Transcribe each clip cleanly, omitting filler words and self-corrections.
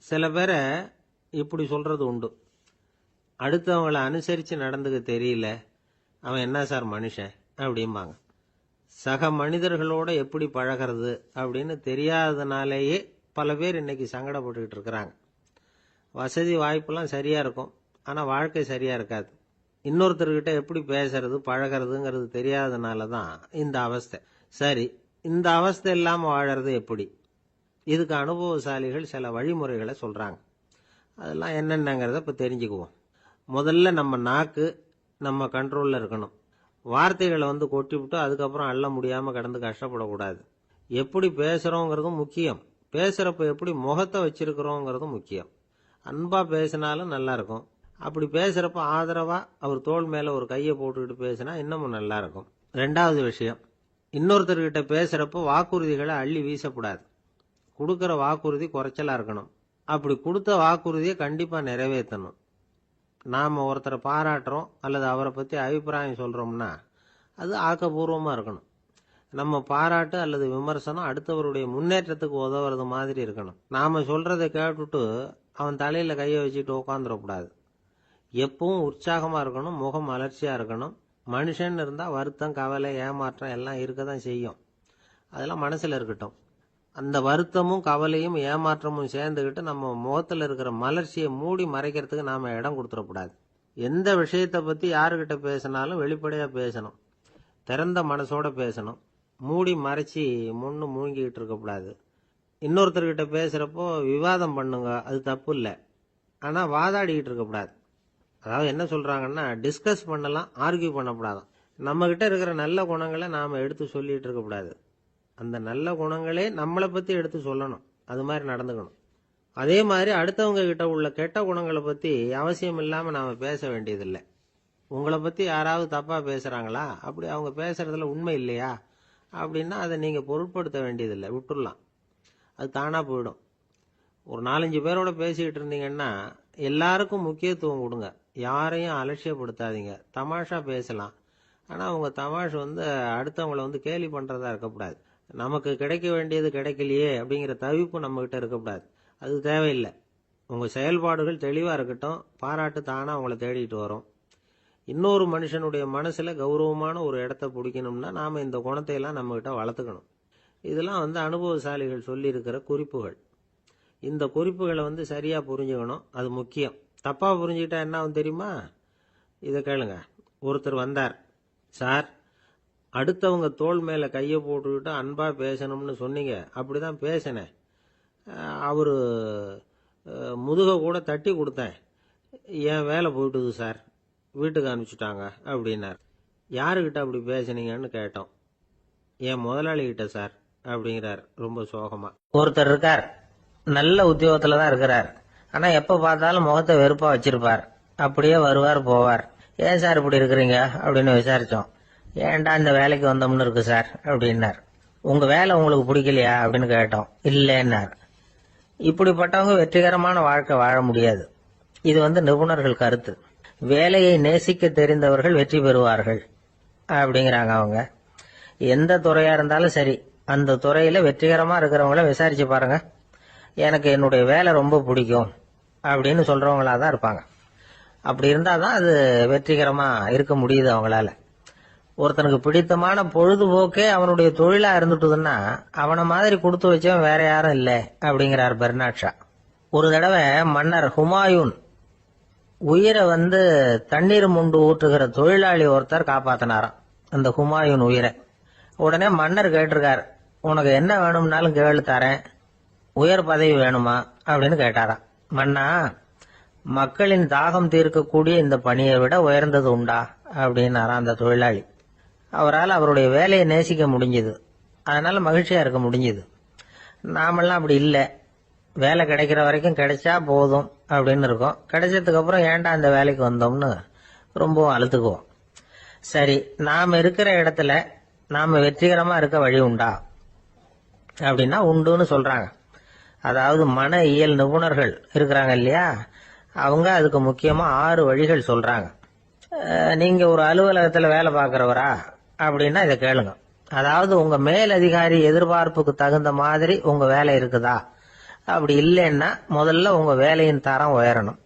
சில பேரை இப்படி சொல்றது உண்டு. அடுத்தவங்களை அனுசரித்து நடந்துக்க தெரியல, அவன் என்ன சார் மனுஷன் அப்படிம்பாங்க. சக மனிதர்களோட எப்படி பழகிறது அப்படின்னு தெரியாததுனாலேயே பல பேர் இன்னைக்கு சங்கடப்பட்டுக்கிட்டு இருக்கிறாங்க. வசதி வாய்ப்பெல்லாம் சரியா இருக்கும், ஆனால் வாழ்க்கை சரியா இருக்காது. இன்னொருத்தர்கிட்ட எப்படி பேசுறது பழகிறதுங்கிறது தெரியாததுனால தான் இந்த அவஸ்தை. சரி, இந்த அவஸ்தை இல்லாமல் வாழறது எப்படி? இதுக்கு அனுபவசாலிகள் சில வழிமுறைகளை சொல்றாங்க. அதெல்லாம் என்னென்னங்கிறத இப்போ தெரிஞ்சுக்குவோம். முதல்ல நம்ம நாக்கு நம்ம கண்ட்ரோலில் இருக்கணும். வார்த்தைகளை கொட்டிவிட்டு அதுக்கப்புறம் அள்ள முடியாமல் கடந்து கஷ்டப்படக்கூடாது. எப்படி பேசுகிறோங்கிறதும் முக்கியம், பேசுகிறப்ப எப்படி முகத்தை வச்சிருக்கிறோங்கிறதும் முக்கியம். அன்பா பேசினாலும் நல்லா இருக்கும். அப்படி பேசுகிறப்ப ஆதரவாக அவர் தோள் மேலே ஒரு கையை போட்டுக்கிட்டு பேசினா இன்னமும் நல்லா இருக்கும். ரெண்டாவது விஷயம், இன்னொருத்தர்கிட்ட பேசுகிறப்ப வாக்குறுதிகளை அள்ளி வீசக்கூடாது. கொடுக்குற வாக்குறுதி குறைச்சலாக இருக்கணும். அப்படி கொடுத்த வாக்குறுதியை கண்டிப்பாக நிறைவேற்றணும். நாம் ஒருத்தரை பாராட்டுறோம் அல்லது அவரை பற்றி அபிப்பிராயம் சொல்கிறோம்னா அது ஆக்கப்பூர்வமாக இருக்கணும். நம்ம பாராட்டு அல்லது விமர்சனம் அடுத்தவருடைய முன்னேற்றத்துக்கு உதவுறது மாதிரி இருக்கணும். நாம் சொல்கிறத கேட்டுட்டு அவன் தலையில் கையை வச்சுட்டு உட்காந்துடக்கூடாது. எப்பவும் உற்சாகமாக இருக்கணும், முகம் மலர்ச்சியாக இருக்கணும். மனுஷன் இருந்தால் வருத்தம், கவலை, ஏமாற்றம் எல்லாம் இருக்க தான் செய்யும். அதெல்லாம் மனசில் இருக்கட்டும். அந்த வருத்தமும் கவலையும் ஏமாற்றமும் சேர்ந்துக்கிட்டு நம்ம முகத்தில் இருக்கிற மலர்ச்சியை மூடி மறைக்கிறதுக்கு நாம் இடம் கொடுத்துடக்கூடாது. எந்த விஷயத்தை பற்றி யாருக்கிட்ட பேசினாலும் வெளிப்படையாக பேசணும், திறந்த மனசோட பேசணும். மூடி மறைச்சி முன்னு மூழ்கிக்கிட்டு இருக்கக்கூடாது. இன்னொருத்தர்கிட்ட பேசுகிறப்போ விவாதம் பண்ணுங்க, அது தப்பு இல்லை. ஆனால் வாதாடிக்கிட்டு இருக்கக்கூடாது. அதாவது என்ன சொல்கிறாங்கன்னா, டிஸ்கஸ் பண்ணலாம், ஆர்கியூ பண்ணக்கூடாதான். நம்மக்கிட்ட இருக்கிற நல்ல குணங்களை நாம் எடுத்து சொல்லிகிட்டு இருக்கக்கூடாது. அந்த நல்ல குணங்களே நம்மளை பற்றி எடுத்து சொல்லணும், அது மாதிரி நடந்துக்கணும். அதே மாதிரி அடுத்தவங்க கிட்ட உள்ள கெட்ட குணங்களை பற்றி அவசியம் இல்லாமல் நாம் பேச வேண்டியதில்லை. உங்களை பற்றி யாராவது தப்பாக பேசுகிறாங்களா, அப்படி அவங்க பேசுகிறதுல உண்மை இல்லையா அப்படின்னா அதை நீங்கள் பொருட்படுத்த வேண்டியதில்லை, விட்டுடலாம். அது தானாக போயிடும். ஒரு 4-5 பேரோட பேசிக்கிட்டு இருந்தீங்கன்னா எல்லாருக்கும் முக்கியத்துவம் கொடுங்க, யாரையும் அலட்சியப்படுத்தாதீங்க. தமாஷா பேசலாம், ஆனால் அவங்க தமாஷ் அடுத்தவங்களை கேலி பண்ணுறதா இருக்கக்கூடாது. நமக்கு கிடைக்க வேண்டியது கிடைக்கலையே அப்படிங்கிற தவிப்பு நம்மகிட்ட இருக்கக்கூடாது, அது தேவையில்லை. உங்கள் செயல்பாடுகள் தெளிவாக இருக்கட்டும், பாராட்டு தானாக அவங்கள தேடிட்டு வரும். இன்னொரு மனுஷனுடைய மனசில் கௌரவமான ஒரு இடத்த பிடிக்கணும்னா நாம் இந்த குணத்தையெல்லாம் நம்மகிட்ட வளர்த்துக்கணும். இதெல்லாம் அனுபவசாலிகள் சொல்லியிருக்கிற குறிப்புகள். இந்த குறிப்புகளை சரியாக புரிஞ்சுக்கணும், அது முக்கியம். தப்பாக புரிஞ்சுக்கிட்டா என்ன ஆகும் தெரியுமா? இதை கேளுங்க. ஒருத்தர் வந்தார், சார் அடுத்தவங்க தோள் மேலே கையை போட்டுக்கிட்டு அன்பாக பேசணும்னு சொன்னீங்க, அப்படி தான் பேசினேன். அவர் முதுகை கூட தட்டி கொடுத்தேன், என் வேலை போயிட்டுது சார், வீட்டுக்கு அனுப்பிச்சிட்டாங்க அப்படின்னார். யாருக்கிட்ட அப்படி பேசுனீங்கன்னு கேட்டோம். என் முதலாளிகிட்ட சார் அப்படிங்கிறார் ரொம்ப சோகமா. ஒருத்தர் இருக்கார், நல்ல உத்தியோகத்தில் தான் இருக்கிறார், ஆனால் எப்போ பார்த்தாலும் முகத்தை வெறுப்பாக வச்சிருப்பார். அப்படியே வருவார் போவார். ஏன் சார் இப்படி இருக்கிறீங்க அப்படின்னு விசாரித்தோம். ஏன்டா இந்த வேலைக்கு வந்தோம்னு இருக்கு சார் அப்படின்னார். உங்கள் வேலை உங்களுக்கு பிடிக்கலையா அப்படின்னு கேட்டோம். இல்லைன்னார். இப்படிப்பட்டவங்க வெற்றிகரமான வாழ்க்கை வாழ முடியாது. இது நிபுணர்கள் கருத்து. வேலையை நேசிக்க தெரிந்தவர்கள் வெற்றி பெறுவார்கள் அப்படிங்கிறாங்க அவங்க. எந்த துறையா இருந்தாலும் சரி, அந்த துறையில வெற்றிகரமா இருக்கிறவங்கள விசாரிச்சு பாருங்க. எனக்கு என்னுடைய வேலை ரொம்ப பிடிக்கும் அப்படின்னு சொல்றவங்களா தான் இருப்பாங்க. அப்படி இருந்தாதான் அது வெற்றிகரமா இருக்க முடியுது அவங்களால. ஒருத்தனுக்கு பிடித்தமான பொழுதுபோக்கே அவனுடைய தொழிலா இருந்துட்டுதுன்னா அவனை மாதிரி கொடுத்து வச்சவன் வேற யாரும் இல்லை அப்படிங்கிறார் பெர்னாட் ஷா. ஒரு தடவை மன்னர் ஹுமாயூன் உயிரை தண்ணீர் முண்டு ஊற்றுகிற தொழிலாளி ஒருத்தர் காப்பாத்தினாராம் அந்த ஹுமாயூன் உயிரை. உடனே மன்னர் கேட்டிருக்கார், உனக்கு என்ன வேணும்னாலும் கேளு தரேன், உயர் பதவி வேணுமா அப்படின்னு கேட்டாராம். மன்னா, மக்களின் தாகம் தீர்க்கக்கூடிய இந்த பணியை விட உயர்ந்தது உண்டா அப்படின்னாராம் அந்த தொழிலாளி. அவரால் அவருடைய வேலையை நேசிக்க முடிஞ்சது, அதனால மகிழ்ச்சியா இருக்க முடிஞ்சது. நாமெல்லாம் அப்படி இல்லை, வேலை கிடைக்கிற வரைக்கும் கிடைச்சா போதும் அப்படின்னு இருக்கோம். கிடைச்சதுக்கு அப்புறம் ஏன்டா அந்த வேலைக்கு வந்தோம்னு ரொம்பவும் அழுத்துக்குவோம். சரி, நாம் இருக்கிற இடத்துல நாம வெற்றிகரமா இருக்க வழி உண்டா அப்படின்னா உண்டுன்னு சொல்றாங்க. அதாவது மன இயல் நிபுணர்கள் இருக்கிறாங்க இல்லையா, அவங்க அதுக்கு முக்கியமா 6 வழிகள் சொல்றாங்க. நீங்க ஒரு அலுவலகத்துல வேலை பார்க்கிறவரா அப்படின்னா இதை கேளுங்க. அதாவது உங்க மேல் அதிகாரி எதிர்பார்ப்புக்கு தகுந்த மாதிரி உங்க வேலை இருக்குதா, அப்படி இல்லைன்னா முதல்ல உங்க வேலையின் தரம் உயரணும்.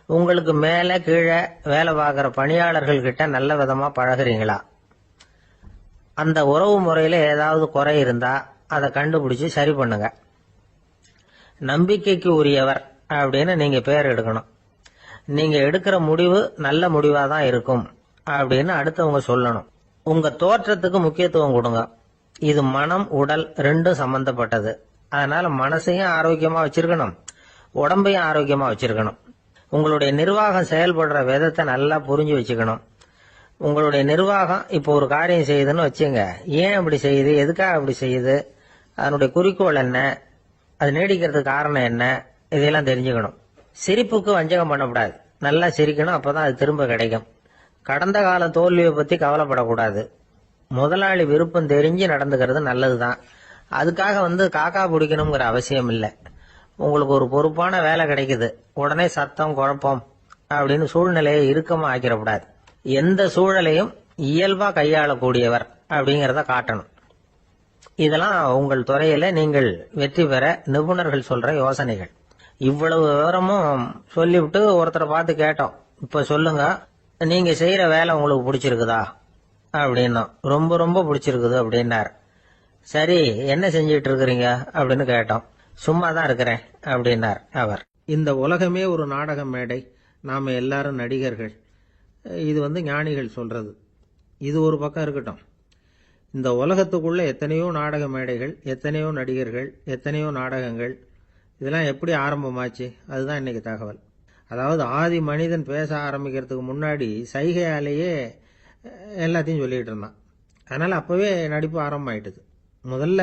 உங்களுக்கு மேல கீழே வேலை பார்க்குற பணியாளர்கள் கிட்ட நல்ல விதமா பழகுறீங்களா? அந்த உறவு முறையில ஏதாவது குறை இருந்தா அதை கண்டுபிடிச்சு சரி பண்ணுங்க. நம்பிக்கைக்கு உரியவர் அப்படின்னு நீங்க பேர் எடுக்கணும். நீங்க எடுக்கிற முடிவு நல்ல முடிவா தான் இருக்கும் அப்படின்னு அடுத்தவங்க சொல்லணும். உங்க தோற்றத்துக்கு முக்கியத்துவம் கொடுங்க. இது மனம் உடல் ரெண்டும் சம்பந்தப்பட்டது. அதனால மனசையும் ஆரோக்கியமா வச்சிருக்கணும், உடம்பையும் ஆரோக்கியமா வச்சிருக்கணும். உங்களுடைய நிர்வாகம் செயல்படுற விதத்தை நல்லா புரிஞ்சு வச்சுக்கணும். உங்களுடைய நிர்வாகம் இப்போ ஒரு காரியம் செய்யுதுன்னு வச்சுங்க, ஏன் அப்படி செய்யுது, எதுக்காக அப்படி செய்யுது, அதனுடைய குறிக்கோள் என்ன, அது நீடிக்கிறதுக்கு காரணம் என்ன, இதெல்லாம் தெரிஞ்சுக்கணும். சிரிப்புக்கு வஞ்சகம் பண்ணக்கூடாது. நல்லா சிரிக்கணும், அப்பதான் அது திரும்ப கிடைக்கும். கடந்த கால தோல்வியை பத்தி கவலைப்படக்கூடாது. முதலாளி விருப்பம் தெரிஞ்சு நடந்துக்கிறது நல்லதுதான். அதுக்காக காக்கா பிடிக்கணுங்கிற அவசியம் இல்லை. உங்களுக்கு ஒரு பொறுப்பான வேலை கிடைக்குது, உடனே சத்தம் குழப்பம் அப்படின்னு சூழ்நிலையை இறுக்கமா ஆக்கிடக்கூடாது. எந்த சூழலையும் இயல்பா கையாளக்கூடியவர் அப்படிங்கறத காட்டணும். இதெல்லாம் உங்கள் துறையில நீங்கள் வெற்றி பெற நிபுணர்கள் சொல்ற யோசனைகள். இவ்வளவு விவரமும் சொல்லிவிட்டு ஒருத்தரை பார்த்து கேட்டோம், இப்ப சொல்லுங்க, நீங்க செய்யற வேலை உங்களுக்கு பிடிச்சிருக்குதா அப்படின்னா. ரொம்ப ரொம்ப பிடிச்சிருக்குது அப்படின்னார். சரி, என்ன செஞ்சிட்டு இருக்கிறீங்க அப்படின்னு கேட்டோம். சும்மா தான் இருக்கிறேன் அப்படின்னார் அவர். இந்த உலகமே ஒரு நாடக மேடை, நாம எல்லாரும் நடிகர்கள். இது ஞானிகள் சொல்றது. இது ஒரு பக்கம் இருக்கட்டும். இந்த உலகத்துக்குள்ள எத்தனையோ நாடக மேடைகள், எத்தனையோ நடிகர்கள், எத்தனையோ நாடகங்கள், இதெல்லாம் எப்படி ஆரம்பமாச்சு, அதுதான் இன்னைக்கு தகவல். அதாவது ஆதி மனிதன் பேச ஆரம்பிக்கிறதுக்கு முன்னாடி சைகையாலேயே எல்லாத்தையும் சொல்லிட்டு இருந்தான். அதனால அப்பவே நடிப்பு ஆரம்பமாயிட்டுது. முதல்ல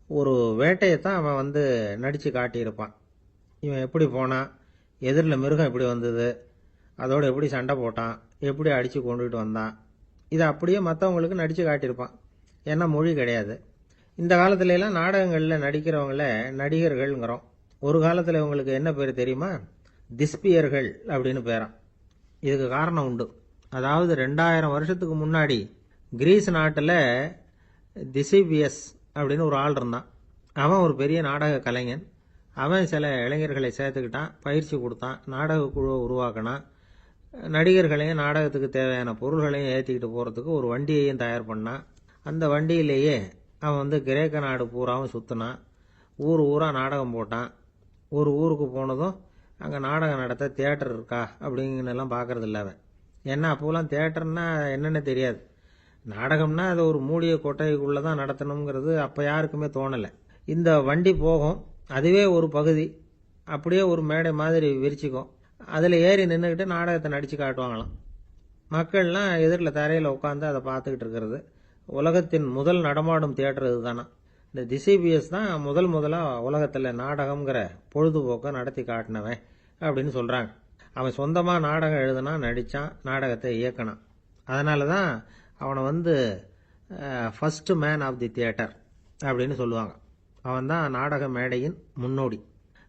ஒரு வேட்டையத்தான் அவன் நடிச்சு காட்டியிருப்பான். இவன் எப்படி போனான், எதிரில் மிருகம் எப்படி வந்தது, அதோட எப்படி சண்டை போட்டான், எப்படி அடிச்சு கொண்டுகிட்டு வந்தான், இதை அப்படியே மற்றவங்களுக்கு நடிச்சு காட்டியிருப்பான். ஏன்னா மொழி கிடையாது. இந்த காலத்துல எல்லாம் நாடகங்களில் நடிக்கிறவங்கள நடிகர்கள்ங்கிறோம். ஒரு காலத்தில் இவங்களுக்கு என்ன பேர் தெரியுமா? திஸ்பியர்கள் அப்படின்னு பேரான். இதுக்கு காரணம் உண்டு. அதாவது 2000 வருஷத்துக்கு முன்னாடி கிரீஸ் நாட்டில் திசிபியஸ் அப்படின்னு ஒரு ஆள் இருந்தான். அவன் ஒரு பெரிய நாடக கலைஞன். அவன் சில இளைஞர்களை சேர்த்துக்கிட்டான், பயிற்சி கொடுத்தான், நாடக குழுவை உருவாக்கினான். நடிகர்களையும் நாடகத்துக்கு தேவையான பொருள்களையும் ஏற்றிக்கிட்டு போகிறதுக்கு ஒரு வண்டியையும் தயார் பண்ணான். அந்த வண்டியிலேயே அவன் கிரேக்க நாடு பூராவும் சுற்றினான். ஊர் ஊராக நாடகம் போட்டான். ஒரு ஊருக்கு போனதும் அங்கே நாடகம் நடத்த தியேட்டர் இருக்கா அப்படிங்கலாம் பார்க்கறது இல்லை அவன். ஏன்னா அப்போலாம் தியேட்டர்னா என்னென்னு தெரியாது. நாடகம்னா அது ஒரு மூடிய கொட்டைக்குள்ளே தான் நடத்தணுங்கிறது அப்போ யாருக்குமே தோணலை. இந்த வண்டி போகும், அதுவே ஒரு பகுதி அப்படியே ஒரு மேடை மாதிரி விரிச்சிக்கும். அதில் ஏறி நின்றுக்கிட்டு நாடகத்தை நடித்து காட்டுவாங்களாம். மக்கள்லாம் எதிரில் தரையில் உட்காந்து அதை பார்த்துக்கிட்டு இருக்கிறது. உலகத்தின் முதல் நடமாடும் தியேட்டர் இதுதானா. இந்த திசிபிஎஸ் தான் முதலாக உலகத்தில் நாடகம்ங்கிற பொழுதுபோக்கை நடத்தி காட்டினவன் அப்படின்னு சொல்கிறாங்க. அவன் சொந்தமாக நாடகம் எழுதுனான், நடித்தான், நாடகத்தை இயக்கினான். அதனால தான் அவனை first man of the theatre அப்படின்னு சொல்லுவாங்க. அவன் தான் நாடக மேடையின் முன்னோடி.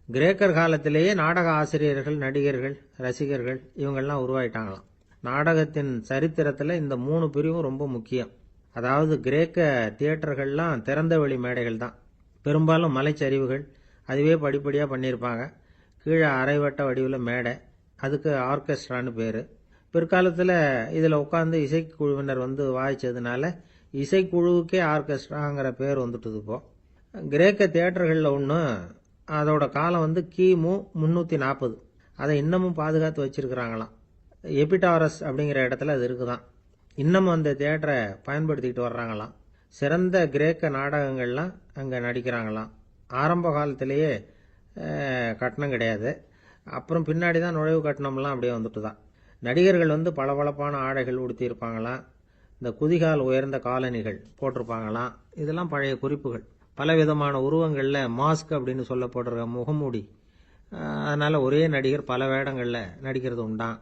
கிரேக்கர் காலத்திலேயே நாடக ஆசிரியர்கள், நடிகர்கள், ரசிகர்கள் இவங்கெல்லாம் உருவாயிட்டாங்களாம். நாடகத்தின் சரித்திரத்தில் இந்த 3 பிரிவும் ரொம்ப முக்கியம். அதாவது கிரேக்க தியேட்டர்கள்லாம் திறந்த வெளி மேடைகள் தான். பெரும்பாலும் மலைச்சரிவுகள், அதுவே படிப்படியாக பண்ணியிருப்பாங்க. கீழே அரைவட்ட வடிவில் மேடை, அதுக்கு ஆர்கெஸ்ட்ரான்னு பேர். பிற்காலத்தில் இதில் உட்காந்து இசைக்குழுவினர் வாய்ச்சதுனால இசைக்குழுவுக்கே ஆர்கெஸ்ட்ராங்கிற பேர் வந்துட்டுது. இப்போ கிரேக்க தியேட்டர்களில் ஒன்று, அதோட காலம் கிமு 340. அதை இன்னமும் பாதுகாத்து வச்சிருக்கிறாங்களாம். எபிடாரஸ் அப்படிங்கிற இடத்துல அது இருக்குதான். இன்னமும் அந்த தியேட்டரை பயன்படுத்திக்கிட்டு வர்றாங்களாம். சிறந்த கிரேக்க நாடகங்கள்லாம் அங்கே நடிக்கிறாங்களாம். ஆரம்ப காலத்திலேயே கட்டணம் கிடையாது. அப்புறம் பின்னாடி தான் நுழைவு கட்டணம்லாம் அப்படியே வந்துட்டு தான். நடிகர்கள் பளபளப்பான ஆடைகள் உடுத்தியிருப்பாங்களாம். இந்த குதிகால் உயர்ந்த காலணிகள் போட்டிருப்பாங்களாம். இதெல்லாம் பழைய குறிப்புகள். பலவிதமான உருவங்களில் மாஸ்க் அப்படின்னு சொல்லப்படுற முகமூடி. அதனால ஒரே நடிகர் பல வேடங்களில் நடிக்கிறது உண்டான்.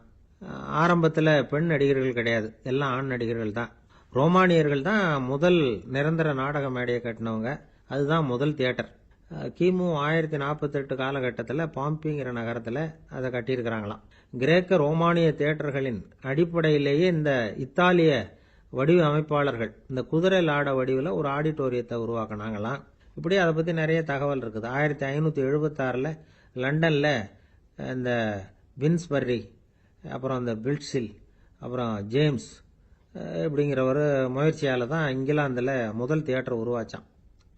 ஆரம்பத்தில் பெண் நடிகர்கள் கிடையாது, எல்லாம் ஆண் நடிகர்கள் தான். ரோமானியர்கள் தான் முதல் நிரந்தர நாடக மேடையை கட்டினவங்க. அதுதான் முதல் தியேட்டர். கிமு 1048 காலகட்டத்தில் பாம்பிங்கிற நகரத்தில் அதை கட்டியிருக்கிறாங்களாம். கிரேக்க ரோமானிய தியேட்டர்களின் அடிப்படையிலேயே இந்த இத்தாலிய வடிவ அமைப்பாளர்கள் இந்த குதிரை லாட வடிவில் ஒரு ஆடிட்டோரியத்தை உருவாக்கினாங்களாம். இப்படி அதை பற்றி நிறைய தகவல் இருக்குது. 1576 லண்டனில் இந்த வின்ஸ்பர்ரி, அப்புறம் இந்த பில்ட்ஸில், அப்புறம் ஜேம்ஸ் இப்படிங்கிற ஒரு முயற்சியால் தான் இங்கிலாந்தில் முதல் தியேட்டர் உருவாச்சான்.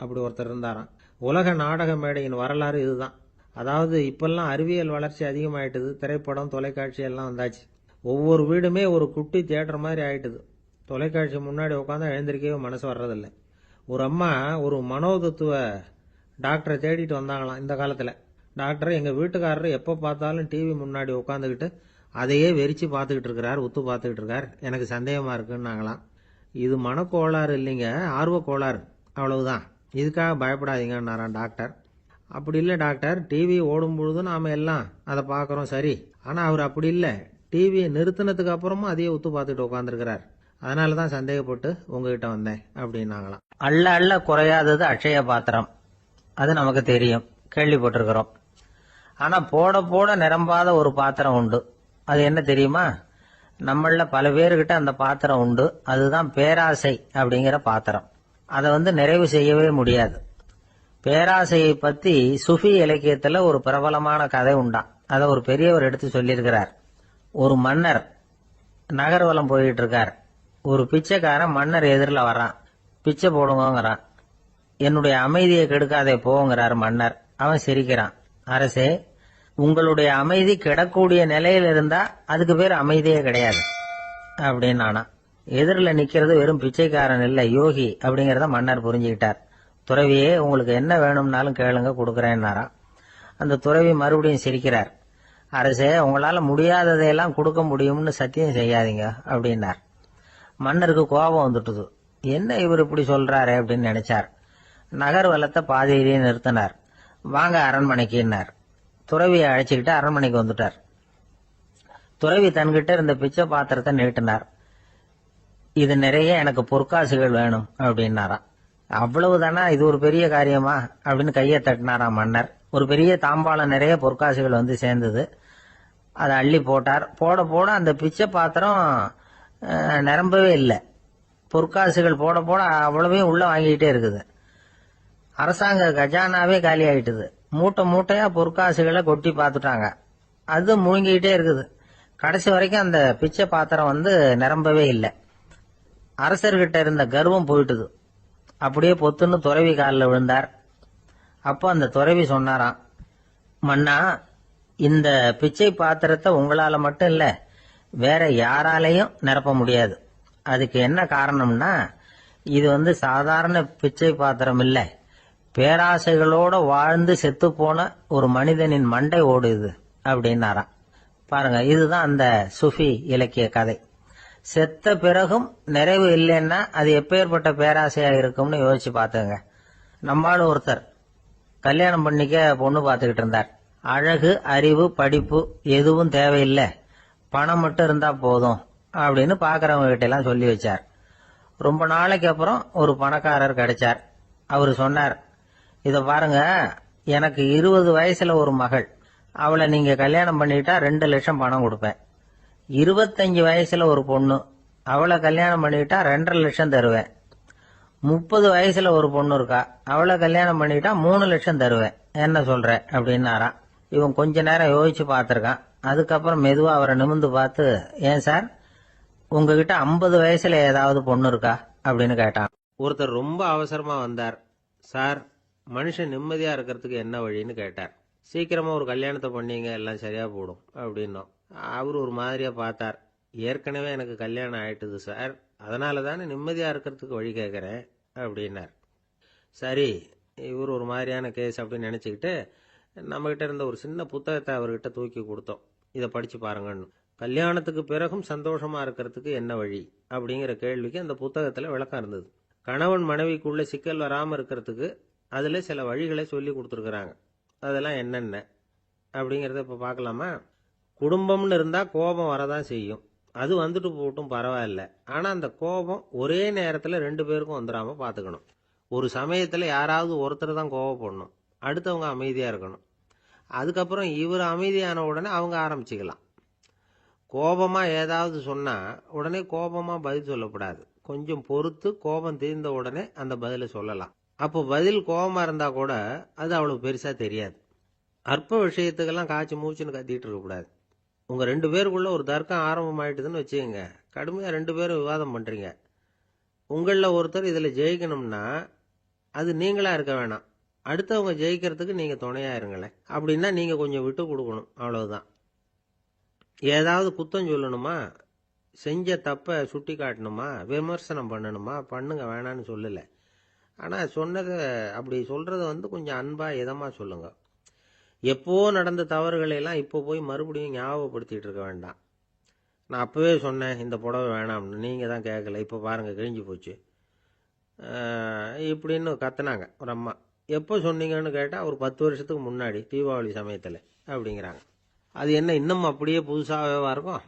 அப்படி ஒருத்தர் இருந்தாராம். உலக நாடக மேடையின் வரலாறு இதுதான். அதாவது இப்பெல்லாம் அறிவியல் வளர்ச்சி அதிகமாயிட்டுது, திரைப்படம் தொலைக்காட்சி எல்லாம் வந்தாச்சு. ஒவ்வொரு வீடுமே ஒரு குட்டி தியேட்டர் மாதிரி ஆயிட்டுது. தொலைக்காட்சி முன்னாடி உட்காந்து எழுந்திருக்கவே மனசு வர்றதில்லை. ஒரு அம்மா ஒரு மனோதத்துவ டாக்டரை தேடிட்டு வந்தாங்களாம் இந்த காலத்தில். டாக்டர், எங்கள் வீட்டுக்காரர் எப்போ பார்த்தாலும் டிவி முன்னாடி உட்காந்துக்கிட்டு அதையே வெறிச்சு பார்த்துக்கிட்டு இருக்கிறார், உத்து பார்த்துக்கிட்டு இருக்கார், எனக்கு சந்தேகமாக இருக்குன்னாங்களாம். இது மனக்கோளாறு இல்லைங்க, ஆர்வ கோளாறு, அவ்வளவுதான், இதுக்காக பயப்படாதீங்கன்னாரான் டாக்டர். அப்படி இல்லை டாக்டர், டிவி ஓடும் பொழுது நாம் எல்லாம் அதை பார்க்குறோம் சரி, ஆனால் அவர் அப்படி இல்லை, டிவியை நிறுத்தினதுக்கு அப்புறமும் அதையே உத்து பார்த்துட்டு உட்காந்துருக்கிறார், அதனால தான் சந்தேகப்பட்டு உங்ககிட்ட வந்தேன் அப்படின்னாங்களாம். அள்ள அள்ள குறையாதது அட்சய பாத்திரம், அது நமக்கு தெரியும், கேள்விப்பட்டிருக்கிறோம். ஆனா போட போட நிரம்பாத ஒரு பாத்திரம் உண்டு. அது என்ன தெரியுமா? நம்மள பல பேர்கிட்ட அந்த பாத்திரம் உண்டு. அதுதான் பேராசை அப்படிங்கிற பாத்திரம். அதை நிறைவு செய்யவே முடியாது. பேராசையை பத்தி சுஃபி இலக்கியத்துல ஒரு பிரபலமான கதை உண்டாம். அதை ஒரு பெரியவர் எடுத்து சொல்லியிருக்கிறார். ஒரு மன்னர் நகர்வலம் போயிட்டு இருக்கார். ஒரு பிச்சைக்காரன் மன்னர் எதிரில் வர்றான். பிச்சை போடுங்கிறான். என்னுடைய அமைதியை கெடுக்காதே போங்கிறார் மன்னர். அவன் சிரிக்கிறான். அரசே, உங்களுடைய அமைதி கெடக்கூடிய நிலையில இருந்தா அதுக்கு பேர் அமைதியே கிடையாது அப்படின்னு. ஆனா எதிரில் நிக்கிறது வெறும் பிச்சைக்காரன் இல்ல, யோகி அப்படிங்கறத மன்னர் புரிஞ்சுக்கிட்டார். துறவியே, உங்களுக்கு என்ன வேணும்னாலும் கேளுங்க, கொடுக்கறேன்னாராம். அந்த துறவி மறுபடியும் சிரிக்கிறார். அரசே, உங்களால முடியாததையெல்லாம் கொடுக்க முடியும்னு சத்தியம் செய்யாதீங்க அப்படின்னார். மன்னருக்கு கோபம் வந்துட்டுது. என்ன இவர் இப்படி சொல்றாரு அப்படின்னு நினைச்சார். நகர்வலத்தை பாதியிலேயே நிறுத்தினார். வாங்க அரண்மனைக்குன்னார். துறவியை அழைச்சிக்கிட்டு அரண்மனைக்கு வந்துட்டார். துறவி தன்கிட்ட இருந்த பிச்சை பாத்திரத்தை நீட்டினார். இது நிறைய எனக்கு பொற்காசுகள் வேணும் அப்படின்னாராம். அவ்வளவுதானா, இது ஒரு பெரிய காரியமா அப்படின்னு கையை தட்டினாராம் மன்னர். ஒரு பெரிய தாம்பாளம் நிறைய பொற்காசுகள் சேர்ந்தது. அதை அள்ளி போட்டார். போட போட அந்த பிச்சை பாத்திரம் நிரம்பவே இல்லை. பொற்காசுகள் போட போட அவ்வளவையும் உள்ள வாங்கிக்கிட்டே இருக்குது. அரசாங்க கஜானாவே காலி ஆயிட்டுது. மூட்டை மூட்டையா பொற்காசுகளை கொட்டி பார்த்துட்டாங்க. அது முழுங்கிக்கிட்டே இருக்குது. கடைசி வரைக்கும் அந்த பிச்சை பாத்திரம் நிரம்பவே இல்லை. அரசர்கிட்ட இருந்த கர்வம் போயிட்டுது. அப்படியே பொத்துன்னு துறவி காலில் விழுந்தார். அப்போ அந்த துறவி சொன்னாராம், மன்னா, இந்த பிச்சை பாத்திரத்தை உங்களால மட்டும் இல்ல, வேற யாராலையும் நிரப்ப முடியாது. அதுக்கு என்ன காரணம்னா, இது சாதாரண பிச்சை பாத்திரம் இல்ல, பேராசைகளோட வாழ்ந்து செத்து போன ஒரு மனிதனின் மண்டை ஓடுது அப்படின்னாராம். பாருங்க, இதுதான் அந்த சுஃபி இலக்கிய கதை. செத்த பிறகும் நிறைவு இல்லைன்னா அது எப்பேற்பட்ட பேராசையா இருக்கும்னு யோசிச்சு பார்த்துங்க. நம்மால ஒருத்தர் கல்யாணம் பண்ணிக்க பொண்ணு பார்த்துக்கிட்டு இருந்தார். அழகு, அறிவு, படிப்பு எதுவும் தேவையில்லை, பணம் மட்டும் இருந்தா போதும் அப்படின்னு பாக்குறவங்க கிட்ட எல்லாம் சொல்லி வச்சார். ரொம்ப நாளைக்கு அப்புறம் ஒரு பணக்காரர் கிடைச்சார். அவரு சொன்னார், இத பாருங்க, எனக்கு 20 வயசுல ஒரு மகள், அவளை நீங்க கல்யாணம் பண்ணிட்டா 2 லட்சம் பணம் கொடுப்பேன். 25 வயசுல ஒரு பொண்ணு, அவளை கல்யாணம் பண்ணிட்டா 2.5 லட்சம் தருவேன். 30 வயசுல ஒரு பொண்ணு இருக்கா, அவளை கல்யாணம் பண்ணிட்டா 3 லட்சம் தருவேன். என்ன சொல்ற அப்படின்னாராம். இவன் கொஞ்ச நேரம் யோசிச்சு பார்த்திருக்கான். அதுக்கப்புறம் மெதுவா அவரை நிமிர்ந்து பார்த்து, ஏன் சார், உங்ககிட்ட 50 வயசுல ஏதாவது பொண்ணு இருக்கா அப்படின்னு கேட்டான். ஒருத்தர் ரொம்ப அவசரமா வந்தார். சார், மனுஷன் நிம்மதியா இருக்கிறதுக்கு என்ன வழின்னு கேட்டார். சீக்கிரமா ஒரு கல்யாணத்தை பண்ணீங்க, எல்லாம் சரியா போடும் அப்படின்னோம். அவர் ஒரு மாதிரியா பார்த்தார். ஏற்கனவே எனக்கு கல்யாணம் ஆயிட்டுது சார், அதனால தானே நிம்மதியா இருக்கிறதுக்கு வழி கேட்கறேன் அப்படின்னார். சரி, இவர் ஒரு மாதிரியான கேஸ் அப்படின்னு நினைச்சுக்கிட்டு நம்மகிட்ட இருந்த ஒரு சின்ன புத்தகத்தை அவர்கிட்ட தூக்கி கொடுத்தோம். இதை படிச்சு பாருங்கன்னு. கல்யாணத்துக்கு பிறகும் சந்தோஷமா இருக்கிறதுக்கு என்ன வழி அப்படிங்கிற கேள்விக்கு அந்த புத்தகத்துல விளக்கம் இருந்தது. கணவன் மனைவிக்குள்ள சிக்கல் வராம இருக்கிறதுக்கு அதுல சில வழிகளை சொல்லி கொடுத்துருக்குறாங்க. அதெல்லாம் என்னென்ன அப்படிங்கிறத இப்ப பார்க்கலாமா? குடும்பம்னு இருந்தா கோபம் வரதான் செய்யும். அது வந்துட்டு போட்டும் பரவாயில்ல. ஆனா அந்த கோபம் ஒரே நேரத்துல 2 பேருக்கும் வந்துடாம பாத்துக்கணும். ஒரு சமயத்துல யாராவது ஒருத்தர் தான் கோபப்படணும், அடுத்தவங்க அமைதியா இருக்கணும். அதுக்கப்புறம் இவர் அமைதியான உடனே அவங்க ஆரம்பிச்சுக்கலாம். கோபமா ஏதாவது சொன்னா உடனே கோபமா பதில் சொல்லக்கூடாது. கொஞ்சம் பொறுத்து கோபம் தீர்ந்த உடனே அந்த பதிலை சொல்லலாம். அப்போ பதில் கோபமா இருந்தா கூட அது அவ்வளவு பெருசா தெரியாது. அற்ப விஷயத்துக்கெல்லாம் காய்ச்சி மூச்சுன்னு கத்திட்டு இருக்கக்கூடாது. உங்க 2 பேருக்குள்ள ஒரு தர்க்கம் ஆரம்பமாயிட்டுதுன்னு வச்சுக்கோங்க, கடுமையா 2 பேரும் விவாதம் பண்றீங்க. உங்கள ஒருத்தர் இதுல ஜெயிக்கணும்னா அது நீங்களா இருக்க வேணாம், அடுத்தவங்க ஜெயிக்கிறதுக்கு நீங்க துணையா இருங்களேன். அப்படின்னா நீங்க கொஞ்சம் விட்டு கொடுக்கணும், அவ்வளவுதான். ஏதாவது குத்தம் சொல்லணுமா, செஞ்ச தப்ப சுட்டி காட்டணுமா, விமர்சனம் பண்ணணுமா, பண்ணுங்க, வேணான்னு சொல்லல. ஆனா சொன்னதை அப்படி சொல்றத கொஞ்சம் அன்பா இதமா சொல்லுங்க. எப்போ நடந்த தவறுகளை எல்லாம் இப்போ போய் மறுபடியும் ஞாபகப்படுத்திட்டு இருக்க வேண்டாம். நான் அப்பவே சொன்னேன் இந்த புடவை வேணாம்னு, நீங்க தான் கேட்கல, இப்போ பாருங்க கிழிஞ்சு போச்சு இப்படின்னு கத்துனாங்க ஒரு அம்மா. எப்போ சொன்னீங்கன்னு கேட்டால் ஒரு 10 வருஷத்துக்கு முன்னாடி தீபாவளி சமயத்தில் அப்படிங்கிறாங்க. அது என்ன இன்னும் அப்படியே புதுசாகவே இருக்கும்?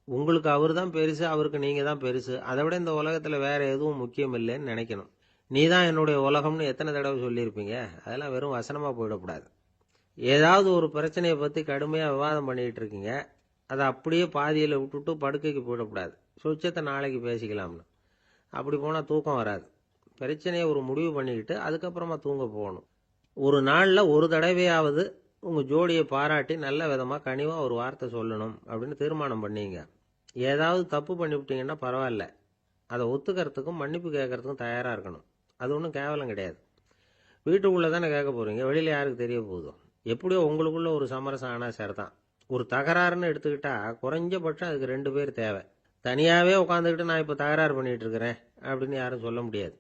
உங்களுக்கு அவர் தான் பெருசு, அவருக்கு நீங்கள் தான் பெருசு. அதை விட இந்த உலகத்தில் வேற எதுவும் முக்கியம் இல்லைன்னு நினைக்கணும். நீ தான் என்னுடைய உலகம்னு எத்தனை தடவை சொல்லியிருப்பீங்க? அதெல்லாம் வெறும் வசனமாக போயிடக்கூடாது. ஏதாவது ஒரு பிரச்சனையை பற்றி கடுமையாக விவாதம் பண்ணிகிட்டு இருக்கீங்க, அதை அப்படியே பாதியில் விட்டுட்டு படுக்கைக்கு போயிடக்கூடாது. சொச்சத்தை நாளைக்கு பேசிக்கலாம்னு. அப்படி போனால் தூக்கம் வராது. பிரச்சனையை ஒரு முடிவு பண்ணிக்கிட்டு அதுக்கப்புறமா தூங்க போகணும். ஒரு நாளில் ஒரு தடவையாவது உங்கள் ஜோடியை பாராட்டி நல்ல விதமாக கனிவாக ஒரு வார்த்தை சொல்லணும் அப்படின்னு தீர்மானம் பண்ணீங்க. ஏதாவது தப்பு பண்ணிவிட்டீங்கன்னா பரவாயில்ல, அதை ஒத்துக்கிறதுக்கும் மன்னிப்பு கேட்கறதுக்கும் தயாராக இருக்கணும். அது ஒன்றும் கேவலம் கிடையாது. வீட்டுக்குள்ளே தானே கேட்க போகிறீங்க, வெளியில் யாருக்கு தெரிய போகுதோ? எப்படியோ உங்களுக்குள்ள ஒரு சமரசம் ஆனால் சரிதான். ஒரு தகராறுன்னு எடுத்துக்கிட்டா குறைஞ்சபட்சம் அதுக்கு 2 பேர் தேவை. தனியாகவே உட்காந்துக்கிட்டு நான் இப்போ தகராறு பண்ணிகிட்டு இருக்கிறேன் அப்படின்னு யாரும் சொல்ல முடியாது.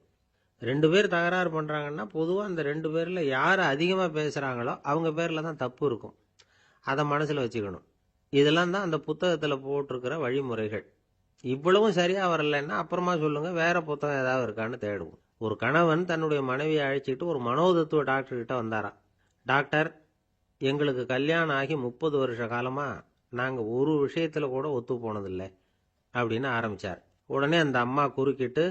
2 பேர் தகராறு பண்ணுறாங்கன்னா பொதுவாக அந்த 2 பேரில் யார் அதிகமாக பேசுகிறாங்களோ அவங்க பேரில் தான் தப்பு இருக்கும். அதை மனசில் வச்சுக்கணும். இதெல்லாம் தான் அந்த புத்தகத்தில் போட்டிருக்கிற வழிமுறைகள். இவ்வளவும் சரியாக வரலைன்னா அப்புறமா சொல்லுங்கள், வேற புத்தகம் ஏதாவது இருக்கான்னு தேடுவோம். ஒரு கணவன் தன்னுடைய மனைவியை அழைச்சிட்டு ஒரு மனோதத்துவ டாக்டர்கிட்ட வந்தாராம். டாக்டர், எங்களுக்கு கல்யாணம் ஆகி 30 வருஷ காலமாக நாங்கள் ஒரு விஷயத்தில் கூட ஒத்து போனதில்லை அப்படின்னு ஆரம்பித்தார். உடனே அந்த அம்மா குறுக்கிட்டு,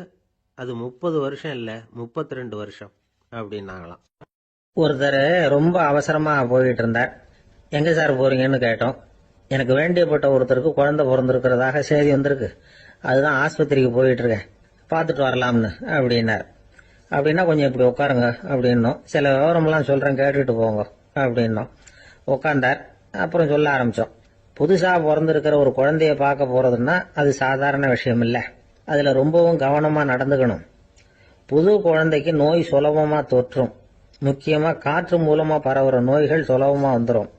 அது 30 வருஷம் இல்லை 32 வருஷம் அப்படின்னாங்களாம். ஒருத்தர் ரொம்ப அவசரமா போயிட்டு இருந்தார். எங்க சார் போறீங்கன்னு கேட்டோம். எனக்கு வேண்டியப்பட்ட ஒருத்தருக்கு குழந்தை பிறந்திருக்கிறதாக செய்தி வந்திருக்கு, அதுதான் ஆஸ்பத்திரிக்கு போயிட்டு இருக்கேன், பார்த்துட்டு வரலாம்னு அப்படின்னார். அப்படின்னா கொஞ்சம் இப்படி உட்காருங்க அப்படின்னோம். சில விவரம்லாம் சொல்றேன், கேட்டுட்டு போங்க அப்படின்னோம். உட்காந்தார். அப்புறம் சொல்ல ஆரம்பிச்சோம். புதுசா பிறந்திருக்கிற ஒரு குழந்தைய பார்க்க போறதுன்னா அது சாதாரண விஷயம் இல்லை, அதுல ரொம்பவும் கவனமா நடந்துக்கணும். புது குழந்தைக்கு நோய் சுலபமா தொற்றும். முக்கியமா காற்று மூலமா பரவுற நோய்கள் சுலபமா வந்துடும்.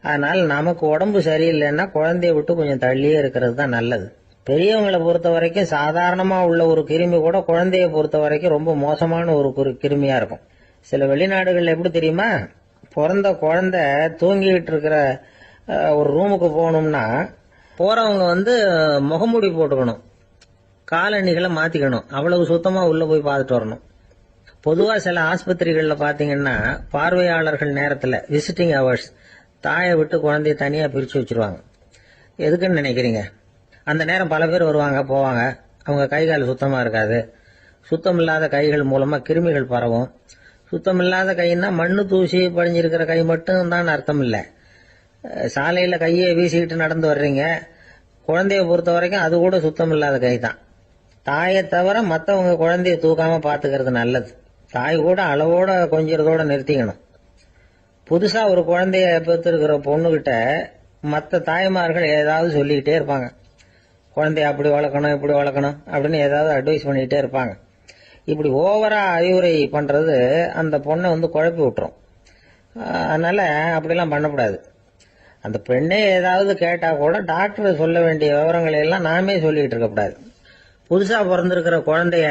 அதனால நமக்கு உடம்பு சரியில்லைன்னா குழந்தைய விட்டு கொஞ்சம் தள்ளியே இருக்கிறது தான் நல்லது. பெரியவங்களை பொறுத்த வரைக்கும் சாதாரணமா உள்ள ஒரு கிருமி கூட குழந்தைய பொறுத்த வரைக்கும் ரொம்ப மோசமான ஒரு கிருமியா இருக்கும். சில வெளிநாடுகள்ல எப்படி தெரியுமா, பிறந்த குழந்தை தூங்கிட்டு இருக்கிற ஒரு ரூமுக்கு போகணும்னா போறவங்க முகமூடி போட்டுக்கணும், காலணிகளை மாத்திக்கணும், அவ்வளவு சுத்தமா உள்ள போய் பார்த்துட்டு வரணும். பொதுவா சில ஆஸ்பத்திரிகள்ல பாத்தீங்கன்னா பார்வையாளர்கள் நேரத்துல விசிட்டிங் ஹவர்ஸ் தாயை விட்டு குழந்தைய தனியா பிரிச்சு வச்சிருவாங்க. எதுக்குன்னு நினைக்கிறீங்க? அந்த நேரம் பல பேர் வருவாங்க போவாங்க, அவங்க கை கால் சுத்தமா இருக்காது. சுத்தம் இல்லாத கைகள் மூலமா கிருமிகள் பரவும். சுத்தம் இல்லாத கைன்னா மண்ணு தூசி படிஞ்சிருக்கிற கை மட்டும் தான் அர்த்தம் இல்லை. சாலையில கையை வீசிக்கிட்டு நடந்து வர்றீங்க, குழந்தைய பொறுத்த வரைக்கும் அது கூட சுத்தம் இல்லாத கை தான். தாயை தவிர மற்றவங்க குழந்தைய தூக்காம பாத்துக்கிறது நல்லது. தாய் கூட அளவோட கொஞ்சிறதோட நிறுத்திக்கணும். புதுசா ஒரு குழந்தைய பெற்றிருக்கிற பொண்ணுகிட்ட மற்ற தாய்மார்கள் ஏதாவது சொல்லிக்கிட்டே இருப்பாங்க. குழந்தைய அப்படி வளர்க்கணும் இப்படி வளர்க்கணும் அப்படின்னு ஏதாவது அட்வைஸ் பண்ணிக்கிட்டே இருப்பாங்க. இப்படி ஓவரா அறிவுரை பண்றது அந்த பொண்ணை குழப்பி விட்டுரும். அதனால அப்படிலாம் பண்ணக்கூடாது. அந்த பெண்ணே ஏதாவது கேட்டா கூட டாக்டர் சொல்ல வேண்டிய விவரங்களை எல்லாம் நாமே சொல்லிட்டு இருக்கக்கூடாது. புதுசா பிறந்திருக்கிற குழந்தைய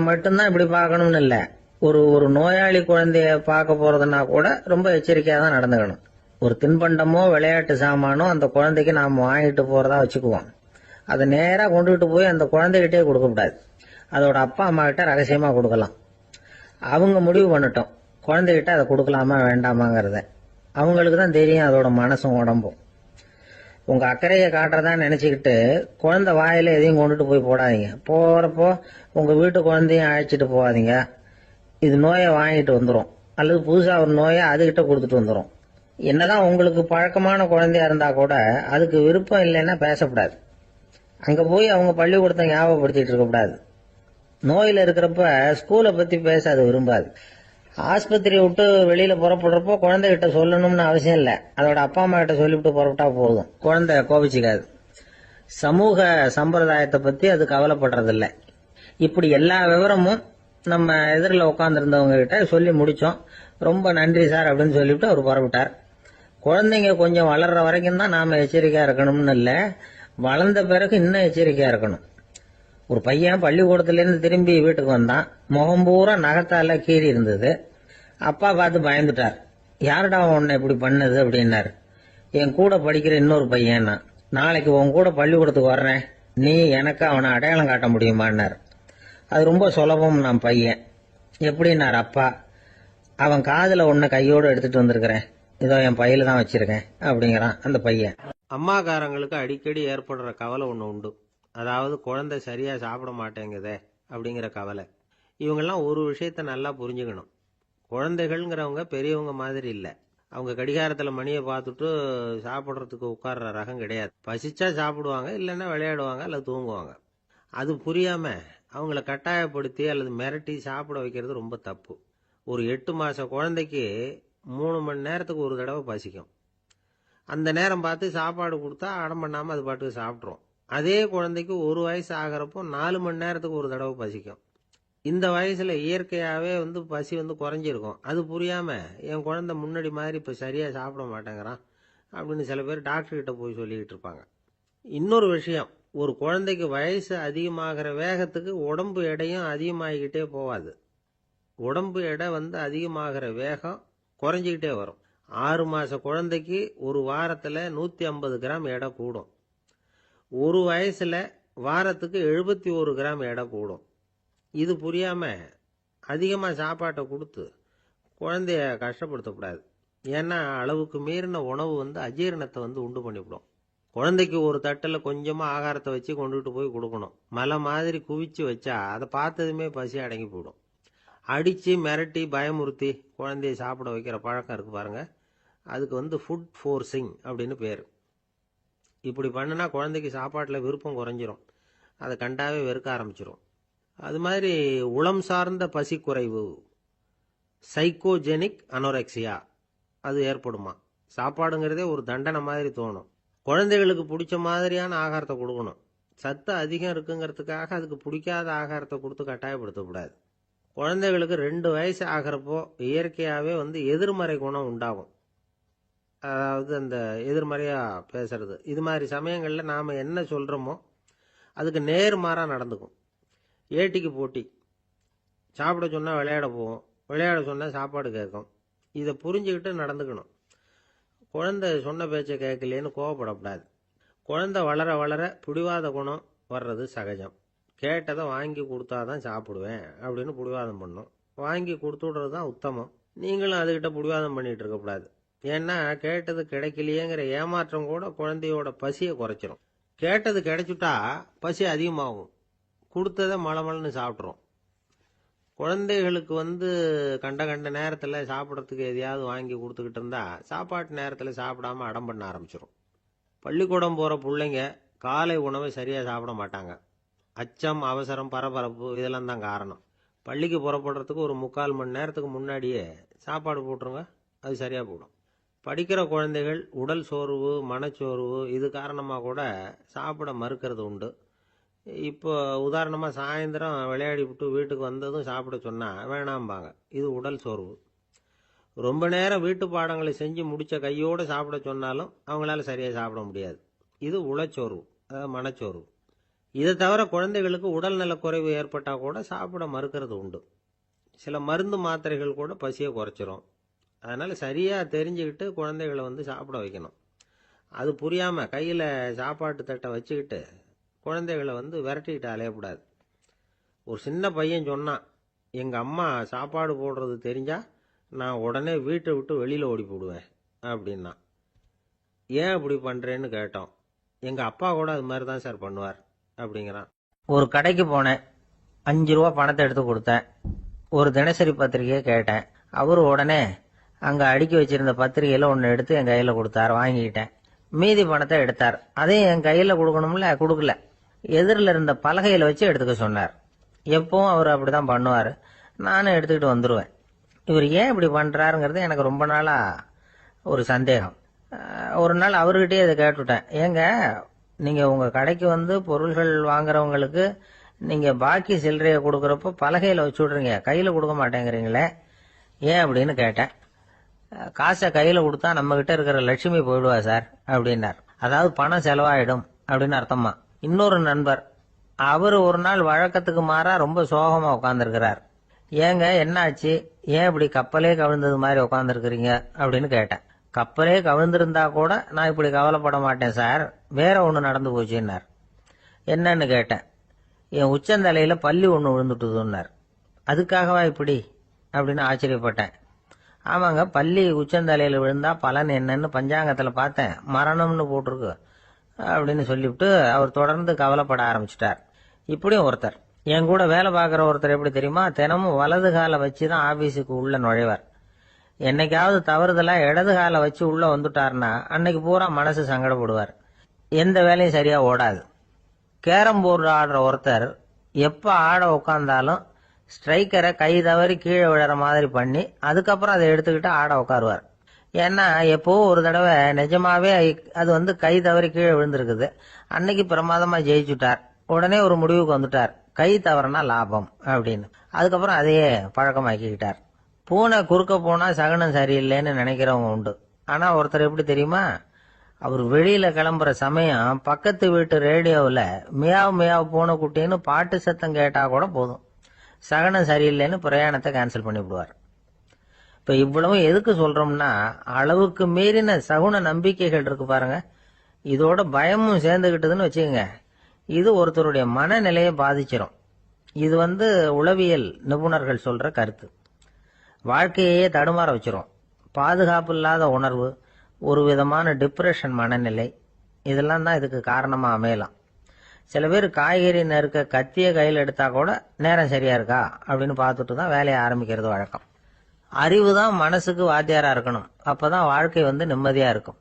மட்டும்தான் இப்படி பார்க்கணும்னு இல்லை. ஒரு நோயாளி குழந்தைய பார்க்க போறதுன்னா கூட ரொம்ப எச்சரிக்கையா தான் நடந்துக்கணும். ஒரு தின்பண்டமோ விளையாட்டு சாமானோ அந்த குழந்தைக்கு நாம் வாங்கிட்டு போறதா வச்சுக்குவோம். அதை நேரா கொண்டுகிட்டு போய் அந்த குழந்தைகிட்டே கொடுக்கக்கூடாது. அதோட அப்பா அம்மா கிட்ட ரகசியமா கொடுக்கலாம். அவங்க முடிவு பண்ணட்டும் குழந்தைகிட்ட அதை கொடுக்கலாமா வேண்டாமாங்கிறத. அவங்களுக்கு தான் தெரியும் அதோட மனசும் உடம்பும். உங்க அக்கறையை காட்டுறதா நினைச்சுக்கிட்டு குழந்தை வாயில எதையும் கொண்டுட்டு போய் போடாதீங்க. போறப்போ உங்க வீட்டு குழந்தையும் அழைச்சிட்டு போகாதீங்க. இது நோயை வாங்கிட்டு வந்துடும், அல்லது புதுசா ஒரு நோயை அதுகிட்ட கொடுத்துட்டு வந்துடும். என்னதான் உங்களுக்கு பழக்கமான குழந்தையா இருந்தா கூட அதுக்கு விருப்பம் இல்லைன்னா பேசக்கூடாது. அங்க போய் அவங்க பள்ளிக்கூடத்தை ஞாபகப்படுத்திட்டு இருக்கக்கூடாது. நோயில இருக்கிறப்ப ஸ்கூலை பத்தி பேச அது விரும்பாது. ஆஸ்பத்திரியை விட்டு வெளியில புறப்படுறப்போ குழந்தைகிட்ட சொல்லணும்னு அவசியம் இல்லை. அதோட அப்பா அம்மா கிட்ட சொல்லிவிட்டு புறப்பட்டா போதும், குழந்தை கோபிச்சுக்காது. சமூக சம்பிரதாயத்தை பத்தி அது கவலைப்படுறதில்லை. இப்படி எல்லா விவரமும் நம்ம எதிரில் உட்காந்துருந்தவங்க கிட்ட சொல்லி முடிச்சோம். ரொம்ப நன்றி சார் அப்படின்னு சொல்லிவிட்டு அவர் புறப்பட்டார். குழந்தைங்க கொஞ்சம் வளர்ற வரைக்கும் தான் நாம எச்சரிக்கையா இருக்கணும்னு இல்லை, வளர்ந்த பிறகு இன்னும் எச்சரிக்கையா இருக்கணும். ஒரு பையன் பள்ளிக்கூடத்திலேருந்து திரும்பி வீட்டுக்கு வந்தான். முகம் பூரா நகத்தால கீறி இருந்தது. அப்பா பார்த்து பயந்துட்டார். யாருடா உன்னை இப்படி பண்ணது அப்படின்னாரு. என் கூட படிக்கிற இன்னொரு பையன். நாளைக்கு உன் கூட பள்ளிக்கூடத்துக்கு வர்றேன், நீ எனக்கு அவனை அடையாளம் காட்ட முடியுமான்னார். அது ரொம்ப சுலபம். நான் பையன் எப்படின்னார் அப்பா. அவன் காதுல ஒன்ன கையோடு எடுத்துட்டு வந்திருக்கிறேன், இதோ என் பையில தான் வச்சிருக்கேன் அப்படிங்கிறான் அந்த பையன். அம்மாக்காரங்களுக்கு அடிக்கடி ஏற்படுற கவலை ஒன்று உண்டு. அதாவது குழந்தை சரியா சாப்பிட மாட்டேங்குதே அப்படிங்கிற கவலை. இவங்கெல்லாம் ஒரு விஷயத்த நல்லா புரிஞ்சுக்கணும். குழந்தைகள்ங்கிறவங்க பெரியவங்க மாதிரி இல்லை. அவங்க கடிகாரத்துல மணியை பார்த்துட்டு சாப்பிட்றதுக்கு உட்கார்ற ரகம் கிடையாது. பசிச்சா சாப்பிடுவாங்க, இல்லைன்னா விளையாடுவாங்க அல்லது தூங்குவாங்க. அது புரியாம அவங்கள கட்டாயப்படுத்தி அல்லது மிரட்டி சாப்பிட வைக்கிறது ரொம்ப தப்பு. ஒரு 8 மாச குழந்தைக்கு 3 மணி நேரத்துக்கு ஒரு தடவை பசிக்கும். அந்த நேரம் பார்த்து சாப்பாடு கொடுத்தா அடம் பண்ணாம அது பாட்டுக்கு சாப்பிட்றோம். அதே குழந்தைக்கு 1 வயசு ஆகிறப்போ 4 மணி நேரத்துக்கு ஒரு தடவை பசிக்கும். இந்த வயசுல இயற்கையாவே பசி குறைஞ்சிருக்கும். அது புரியாம என் குழந்தை முன்னாடி மாதிரி இப்ப சரியா சாப்பிட மாட்டேங்கிறான் அப்படின்னு சில பேர் டாக்டர் கிட்ட போய் சொல்லிக்கிட்டு இருப்பாங்க. இன்னொரு விஷயம், ஒரு குழந்தைக்கு வயசு அதிகமாகிற வேகத்துக்கு உடம்பு எடையும் அதிகமாகிக்கிட்டே போவாது. உடம்பு எடை அதிகமாகிற வேகம் குறைஞ்சிக்கிட்டே வரும். 6 மாச குழந்தைக்கு ஒரு வாரத்துல 150 கிராம் எடை கூடும். ஒரு வயசுல வாரத்துக்கு 71 கிராம் எடை கூடும். இது புரியாம அதிகமா சாப்பாட்டை கொடுத்து குழந்தைய கஷ்டப்படுத்தக்கூடாது. ஏன்னா அளவுக்கு மீறின உணவு அஜீரணத்தை உண்டு பண்ணிவிடும். குழந்தைக்கு ஒரு தட்டில் கொஞ்சமா ஆகாரத்தை வச்சு கொண்டுகிட்டு போய் கொடுக்கணும். மலை மாதிரி குவிச்சு வச்சா அதை பார்த்ததுமே பசி அடங்கி போயிடும். அடிச்சு மிரட்டி பயமுறுத்தி குழந்தைய சாப்பிட வைக்கிற பழக்கம் இருக்கு பாருங்க, அதுக்கு ஃபுட் ஃபோர்சிங் அப்படின்னு பேர். இப்படி பண்ணுனா குழந்தைக்கு சாப்பாட்டில் விருப்பம் குறைஞ்சிரும், அதை கண்டாவே வெறுக்க ஆரம்பிச்சிடும். அது மாதிரி உளம் சார்ந்த பசி குறைவு, சைக்கோஜெனிக் அனோரெக்சியா, அது ஏற்படுமா. சாப்பாடுங்கிறதே ஒரு தண்டனை மாதிரி தோணும். குழந்தைகளுக்கு பிடிச்ச மாதிரியான ஆகாரத்தை கொடுக்கணும். சத்து அதிகம் இருக்குங்கிறதுக்காக அதுக்கு பிடிக்காத ஆகாரத்தை கொடுத்து கட்டாயப்படுத்தக்கூடாது. குழந்தைகளுக்கு 2 வயசு ஆகிறப்போ இயற்கையாகவே எதிர்மறை குணம் உண்டாகும். அதாவது அந்த எதிர்மறையா பேசுறது. இது மாதிரி சமயங்களில் நாம் என்ன சொல்கிறோமோ அதுக்கு நேர்மாறாக நடந்துக்கும். ஏட்டிக்கு போட்டி. சாப்பிட சொன்னால் விளையாட போவோம், விளையாட சொன்னால் சாப்பாடு கேட்கும். இதை புரிஞ்சுக்கிட்டு நடந்துக்கணும். குழந்தை சொன்ன பேச்சை கேட்கலேன்னு கோவப்படக்கூடாது. குழந்தை வளர வளர பிடிவாத குணம் வர்றது சகஜம். கேட்டதை வாங்கி கொடுத்தாதான் சாப்பிடுவேன் அப்படின்னு பிடிவாதம் பண்ணும். வாங்கி கொடுத்து விடுறது தான் உத்தமம். நீங்களும் அதுகிட்ட பிடிவாதம் பண்ணிட்டு இருக்கக்கூடாது. ஏன்னா கேட்டது கிடைக்கலையேங்கிற ஏமாற்றம் கூட குழந்தையோட பசியை குறைச்சிரும். கேட்டது கிடைச்சுட்டா பசி அதிகமாகும், கொடுத்ததை மலமலன்னு சாப்பிட்றோம். குழந்தைகளுக்கு கண்ட கண்ட நேரத்தில் சாப்பிட்றதுக்கு எதையாவது வாங்கி கொடுத்துக்கிட்டு இருந்தா சாப்பாட்டு நேரத்தில் சாப்பிடாம அடம் பண்ண ஆரம்பிச்சிடும். பள்ளிக்கூடம் போகிற பிள்ளைங்க காலை உணவை சரியாக சாப்பிட மாட்டாங்க. அச்சம், அவசரம், பரபரப்பு இதெல்லாம் தான் காரணம். பள்ளிக்கு புறப்படுறதுக்கு ஒரு 3/4 மணி நேரத்துக்கு முன்னாடியே சாப்பாடு போட்டுருங்க, அது சரியாக போடும். படிக்கிற குழந்தைகள் உடல் சோர்வு, மனச்சோர்வு இது காரணமாக கூட சாப்பிட மறுக்கிறது உண்டு. இப்போ உதாரணமாக சாயந்தரம் விளையாடி விட்டு வீட்டுக்கு வந்ததும் சாப்பிட சொன்னால் வேணாம்பாங்க. இது உடல் சோர்வு. ரொம்ப நேரம் வீட்டு பாடங்களை செஞ்சு முடித்த கையோடு சாப்பிட சொன்னாலும் அவங்களால சரியாக சாப்பிட முடியாது. இது உளச்சோர்வு, அதாவது மனச்சோர்வு. இதை தவிர குழந்தைகளுக்கு உடல் நலக்குறைவு ஏற்பட்டால் கூட சாப்பிட மறுக்கிறது உண்டு. சில மருந்து மாத்திரைகள் கூட பசியை குறைச்சிரும். அதனால் சரியாக தெரிஞ்சுக்கிட்டு குழந்தைகளை சாப்பிட வைக்கணும். அது புரியாமல் கையில் சாப்பாட்டு தட்டை வச்சுக்கிட்டு குழந்தைகளை விரட்டிக்கிட்டு அலையக்கூடாது. ஒரு சின்ன பையன் சொன்னான், எங்கள் அம்மா சாப்பாடு போடுறது தெரிஞ்சா நான் உடனே வீட்டை விட்டு வெளியில் ஓடி போடுவேன் அப்படின்னா. ஏன் அப்படி பண்ணுறேன்னு கேட்டோம். எங்கள் அப்பா கூட அது மாதிரி தான் சார் பண்ணுவார் அப்படிங்கிறான். ஒரு கடைக்கு போனேன், 5 ரூபா பணத்தை எடுத்து கொடுத்தேன். ஒரு தினசரி பத்திரிகையை கேட்டேன். அவரு உடனே அங்கே அடுக்கி வச்சிருந்த பத்திரிகையில் ஒன்று எடுத்து என் கையில் கொடுத்தார், வாங்கிக்கிட்டேன். மீதி பணத்தை எடுத்தார், அதையும் என் கையில் கொடுக்கணும்ல, கொடுக்கல. எதிரில் இருந்த பலகையில் வச்சு எடுத்துக்க சொன்னார். எப்பவும் அவர் அப்படிதான் பண்ணுவார். நானும் எடுத்துக்கிட்டு வந்துடுவேன். இவர் ஏன் இப்படி பண்ணுறாருங்கிறது எனக்கு ரொம்ப நாளாக ஒரு சந்தேகம். ஒரு நாள் அவர்கிட்டயே இதை கேட்டுவிட்டேன். ஏங்க, நீங்கள் உங்கள் கடைக்கு வந்து பொருள்கள் வாங்குறவங்களுக்கு நீங்கள் பாக்கி சில்லறையை கொடுக்குறப்போ பலகையில் வச்சு விட்றீங்க, கையில் கொடுக்க மாட்டேங்கிறீங்களே, ஏன் அப்படின்னு கேட்டேன். காசை கையில் கொடுத்தா நம்மகிட்ட இருக்கிற லட்சுமி போயிடுவா சார் அப்படின்னார். அதாவது பணம் செலவாயிடும் அப்படின்னு அர்த்தமா. இன்னொரு நண்பர், அவர் ஒரு நாள் வழக்கத்துக்கு மாறா ரொம்ப சோகமா உட்காந்துருக்கிறார். ஏங்க என்னாச்சு, ஏன் இப்படி கப்பலே கவிழ்ந்தது மாதிரி உட்காந்துருக்கிறீங்க அப்படின்னு கேட்டேன். கப்பலே கவிழ்ந்திருந்தா கூட நான் இப்படி கவலைப்பட மாட்டேன் சார், வேற ஒன்று நடந்து போச்சுன்னார். என்னன்னு கேட்டேன். என் உச்சந்தலையில பல்லி ஒன்று விழுந்துட்டுதுன்னார். அதுக்காகவா இப்படி அப்படின்னு ஆச்சரியப்பட்டேன். ஆமாங்க, பல்லி உச்சந்தலையில் விழுந்தா பலன் என்னன்னு பஞ்சாங்கத்தில் பார்த்தேன், மரணம்னு போட்டிருக்கு அப்படின்னு சொல்லிவிட்டு அவர் தொடர்ந்து கவலைப்பட ஆரம்பிச்சிட்டார். இப்படியும் ஒருத்தர், என் கூட வேலை பார்க்குற ஒருத்தர் எப்படி தெரியுமா, தினமும் வலது காலை வச்சு தான் ஆபீஸுக்கு உள்ள நுழைவார். என்னைக்காவது தவறுதலா இடது காலை வச்சு உள்ள வந்துட்டார்னா அன்னைக்கு பூரா மனசு சங்கடப்படுவார், எந்த வேலையும் சரியா ஓடாது. கேரம் போர்டு ஆடுற ஒருத்தர் எப்ப ஆட உட்காந்தாலும் ஸ்ட்ரைக்கரை கை தவறி கீழே விழற மாதிரி பண்ணி அதுக்கப்புறம் அதை எடுத்துக்கிட்டு ஆட உட்காருவார். ஏன்னா எப்போ ஒரு தடவை நிஜமாவே அது வந்து கை தவறி கீழே விழுந்திருக்குது, அன்னைக்கு பிரமாதமா ஜெயிச்சுட்டார். உடனே ஒரு முடிவுக்கு வந்துட்டார், கை தவறுனா லாபம் அப்படின்னு. அதுக்கப்புறம் அதையே பழக்கமாக்கிக்கிட்டார். பூனை குறுக்க போனா சகனம் சரியில்லைன்னு நினைக்கிறவங்க உண்டு. ஆனா ஒருத்தர் எப்படி தெரியுமா, அவர் வெளியில கிளம்புற சமயம் பக்கத்து வீட்டு ரேடியோவில் மியாவ் மியாவ் பூனை குட்டின்னு பாட்டு சத்தம் கேட்டா கூட போதும், சகனம் சரியில்லைன்னு பிரயாணத்தை கேன்சல் பண்ணிவிடுவார். இப்ப இவ்வளவு எதுக்கு சொல்றோம்னா, அளவுக்கு மீறின சகுன நம்பிக்கைகள் இருக்கு பாருங்க, இதோட பயமும் சேர்ந்துகிட்டதுன்னு வச்சுக்கோங்க, இது ஒருத்தருடைய மனநிலையை பாதிச்சிடும். இது வந்து உளவியல் நிபுணர்கள் சொல்ற கருத்து. வாழ்க்கையே தடுமாற வச்சிரும். பாதுகாப்பு இல்லாத உணர்வு, ஒரு விதமான டிப்ரெஷன் மனநிலை, இதெல்லாம் தான் இதுக்கு காரணமா அமையலாம். சில பேர் காய்கறி நறுக்க கத்திய கையில் எடுத்தா கூட நேரம் சரியா இருக்கா அப்படின்னு பார்த்துட்டு தான் வேலையை ஆரம்பிக்கிறது வழக்கம். அறிவு தான் மனசுக்கு வாத்தியாரா இருக்கணும், அப்பதான் வாழ்க்கை வந்து நிம்மதியா இருக்கும்.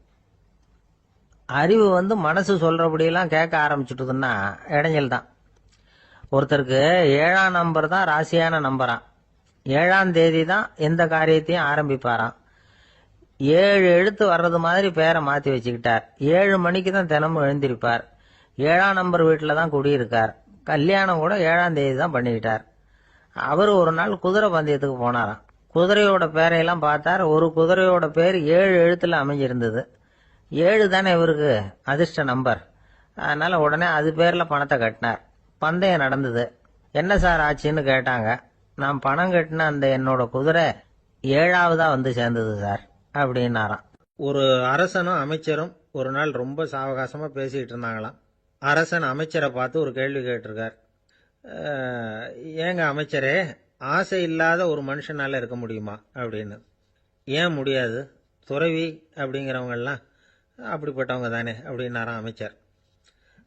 அறிவு வந்து மனசு சொல்றபடியெல்லாம் கேட்க ஆரம்பிச்சுட்டுதுன்னா இடைஞ்சல் தான். ஒருத்தருக்கு 7ஆம் நம்பர் தான் ராசியான நம்பராம். 7ஆம் தேதி தான் எந்த காரியத்தையும் ஆரம்பிப்பாராம். 7 எழுத்து வர்றது மாதிரி பேரை மாத்தி வச்சுக்கிட்டார். 7 மணிக்கு தான் தினமும் எழுந்திருப்பார். 7ஆம் நம்பர் வீட்டில் தான் குடியிருக்கார். கல்யாணம் கூட 7ஆம் தேதி தான் பண்ணிக்கிட்டார். அவர் ஒரு நாள் குதிரை பந்தயத்துக்கு போனாராம். குதிரையோட பேரையெல்லாம் பார்த்தார். ஒரு குதிரையோட பேர் 7 எழுத்துல அமைஞ்சிருந்தது. 7 தானே இவருக்கு அதிர்ஷ்ட நம்பர். அதனால உடனே அது பேர்ல பணத்தை கட்டினார். பந்தயம் நடந்தது. என்ன சார் ஆச்சுன்னு கேட்டாங்க. நான் பணம் கட்டின அந்த என்னோட குதிரை 7ஆவதா வந்து சேர்ந்தது சார் அப்படின்னாராம். ஒரு அரசனும் அமைச்சரும் ஒரு நாள் ரொம்ப சாவகாசமா பேசிக்கிட்டு இருந்தாங்களாம். அரசன் அமைச்சரை பார்த்து ஒரு கேள்வி கேட்டிருக்கார். ஏங்க அமைச்சரே, ஆசை இல்லாத ஒரு மனுஷனால இருக்க முடியுமா அப்படின்னு. ஏன் முடியாது, துறவி அப்படிங்கிறவங்கெல்லாம் அப்படிப்பட்டவங்க தானே அப்படின்னாராம் அமைச்சர்.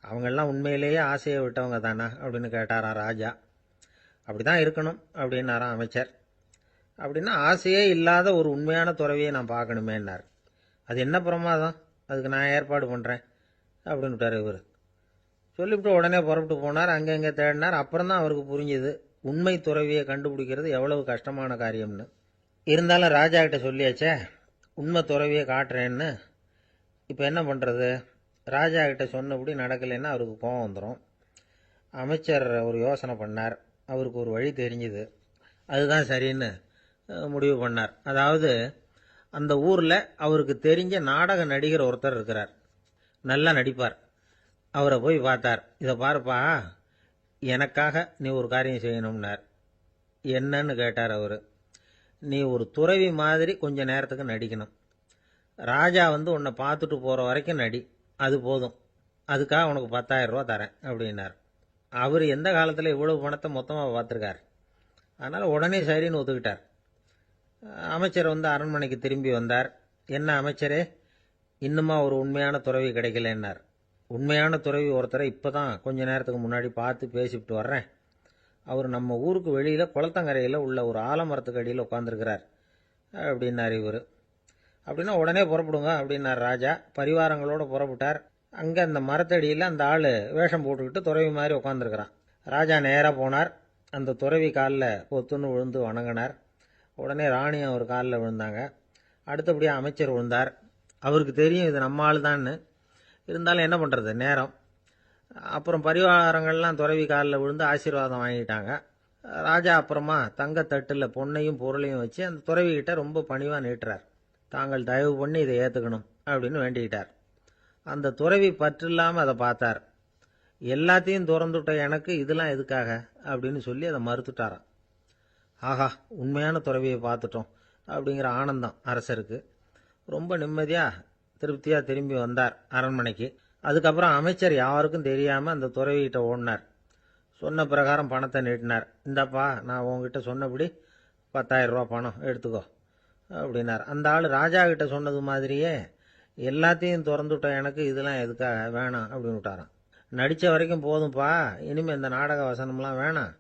அவங்கெல்லாம் உண்மையிலேயே ஆசையை விட்டவங்க தானா அப்படின்னு கேட்டாராம் ராஜா. அப்படிதான் இருக்கணும் அப்படின்னாராம் அமைச்சர். அப்படின்னா ஆசையே இல்லாத ஒரு உண்மையான துறவியை நான் பார்க்கணுமேன்னார். அது என்ன பிரமாதம், அதுக்கு நான் ஏற்பாடு பண்ணுறேன் அப்படின்னு விட்டார் இவர். சொல்லிவிட்டு உடனே புறப்பட்டு போனார். அங்கங்கே தேடினார். அப்புறம் தான் அவருக்கு புரிஞ்சுது உண்மை துறவியை கண்டுபிடிக்கிறது எவ்வளவு கஷ்டமான காரியம்னு. இருந்தாலும் ராஜா கிட்ட சொல்லியாச்சே உண்மை துறவியை காட்டுறேன்னு. இப்போ என்ன பண்ணுறது, ராஜா கிட்ட சொன்னபடி நடக்கலைன்னா அவருக்கு கோபம் வந்துடும். அமைச்சர் ஒரு யோசனை பண்ணார். அவருக்கு ஒரு வழி தெரிஞ்சுது. அதுதான் சரின்னு முடிவு பண்ணார். அதாவது அந்த ஊரில் அவருக்கு தெரிஞ்ச நாடக நடிகர் ஒருத்தர் இருக்கிறார், நல்லா நடிப்பார். அவரை போய் பார்த்தார். இதை பாருப்பா, எனக்காக நீ ஒரு காரியம் செய்யணும்னார். என்னன்னு கேட்டார் அவர். நீ ஒரு துறவி மாதிரி கொஞ்ச நேரத்துக்கு நடிக்கணும். ராஜா வந்து உன்னை பார்த்துட்டு போகிற வரைக்கும் நடி, அது போதும். அதுக்காக உனக்கு 10,000 ரூபா தரேன் அப்படின்னார். அவர் எந்த காலத்தில் இவ்வளவு பணத்தை மொத்தமாக பார்த்துருக்கார். அதனால் உடனே சரின்னு ஒத்துக்கிட்டார். அமைச்சர் வந்து அரண்மனைக்கு திரும்பி வந்தார். என்ன அமைச்சரே, இன்னுமா ஒரு உண்மையான துறவி கிடைக்கலன்னார். உண்மையான துறவி ஒருத்தரை இப்போ தான் கொஞ்ச நேரத்துக்கு முன்னாடி பார்த்து பேசிவிட்டு வர்றேன். அவர் நம்ம ஊருக்கு வெளியில் குளத்தங்கரையில் உள்ள ஒரு ஆலமரத்துக்கு அடியில் உட்காந்துருக்கிறார் அப்படின்னார் இவர். அப்படின்னா உடனே புறப்படுங்க அப்படின்னார் ராஜா. பரிவாரங்களோடு புறப்பட்டார். அங்கே அந்த மரத்தடியில் அந்த ஆள் வேஷம் போட்டுக்கிட்டு துறவி மாதிரி உட்காந்துருக்கிறான். ராஜா நேராக போனார். அந்த துறவி காலில் பொத்துன்னு விழுந்து வணங்கினார். உடனே ராணி அவர் காலில் விழுந்தாங்க. அடுத்தபடியாக அமைச்சர் விழுந்தார். அவருக்கு தெரியும் இது நம்ம ஆள் தான்னு. இருந்தாலும் என்ன பண்ணுறது, நேரம். அப்புறம் பரிவாரங்கள்லாம் துறவி காலில் விழுந்து ஆசீர்வாதம் வாங்கிட்டாங்க. ராஜா அப்புறமா தங்கத்தட்டில் பொன்னையும் பொருளையும் வச்சு அந்த துறவிகிட்ட ரொம்ப பணிவாக நீட்டுறார். தாங்கள் தயவு பண்ணி இதை ஏற்றுக்கணும் அப்படின்னு வேண்டிக்கிட்டார். அந்த துறவி பற்று இல்லாமல் அதை பார்த்தார். எல்லாத்தையும் திறந்துவிட்ட எனக்கு இதெல்லாம் எதுக்காக அப்படின்னு சொல்லி அதை மறுத்துட்டாராம். ஆஹா, உண்மையான துறவியை பார்த்துட்டோம் அப்படிங்கிற ஆனந்தம் அரசருக்கு. ரொம்ப நிம்மதியாக திருப்தியாக திரும்பி வந்தார் அரண்மனைக்கு. அதுக்கப்புறம் அமைச்சர் யாருக்கும் தெரியாமல் அந்த துறவிகிட்ட ஓடினார். சொன்ன பிரகாரம் பணத்தை நீட்டினார். இந்தாப்பா, நான் உங்ககிட்ட சொன்னபடி 10,000 ரூபா பணம் எடுத்துக்கோ அப்படின்னார். அந்த ஆள் ராஜா கிட்ட சொன்னது மாதிரியே எல்லாத்தையும் திறந்துவிட்ட எனக்கு இதெல்லாம் எதுக்காக வேணாம் அப்படின்னு விட்டாராம். நடித்த வரைக்கும் போதும்ப்பா, இனிமேல் இந்த நாடக வசனம்லாம் வேணாம்,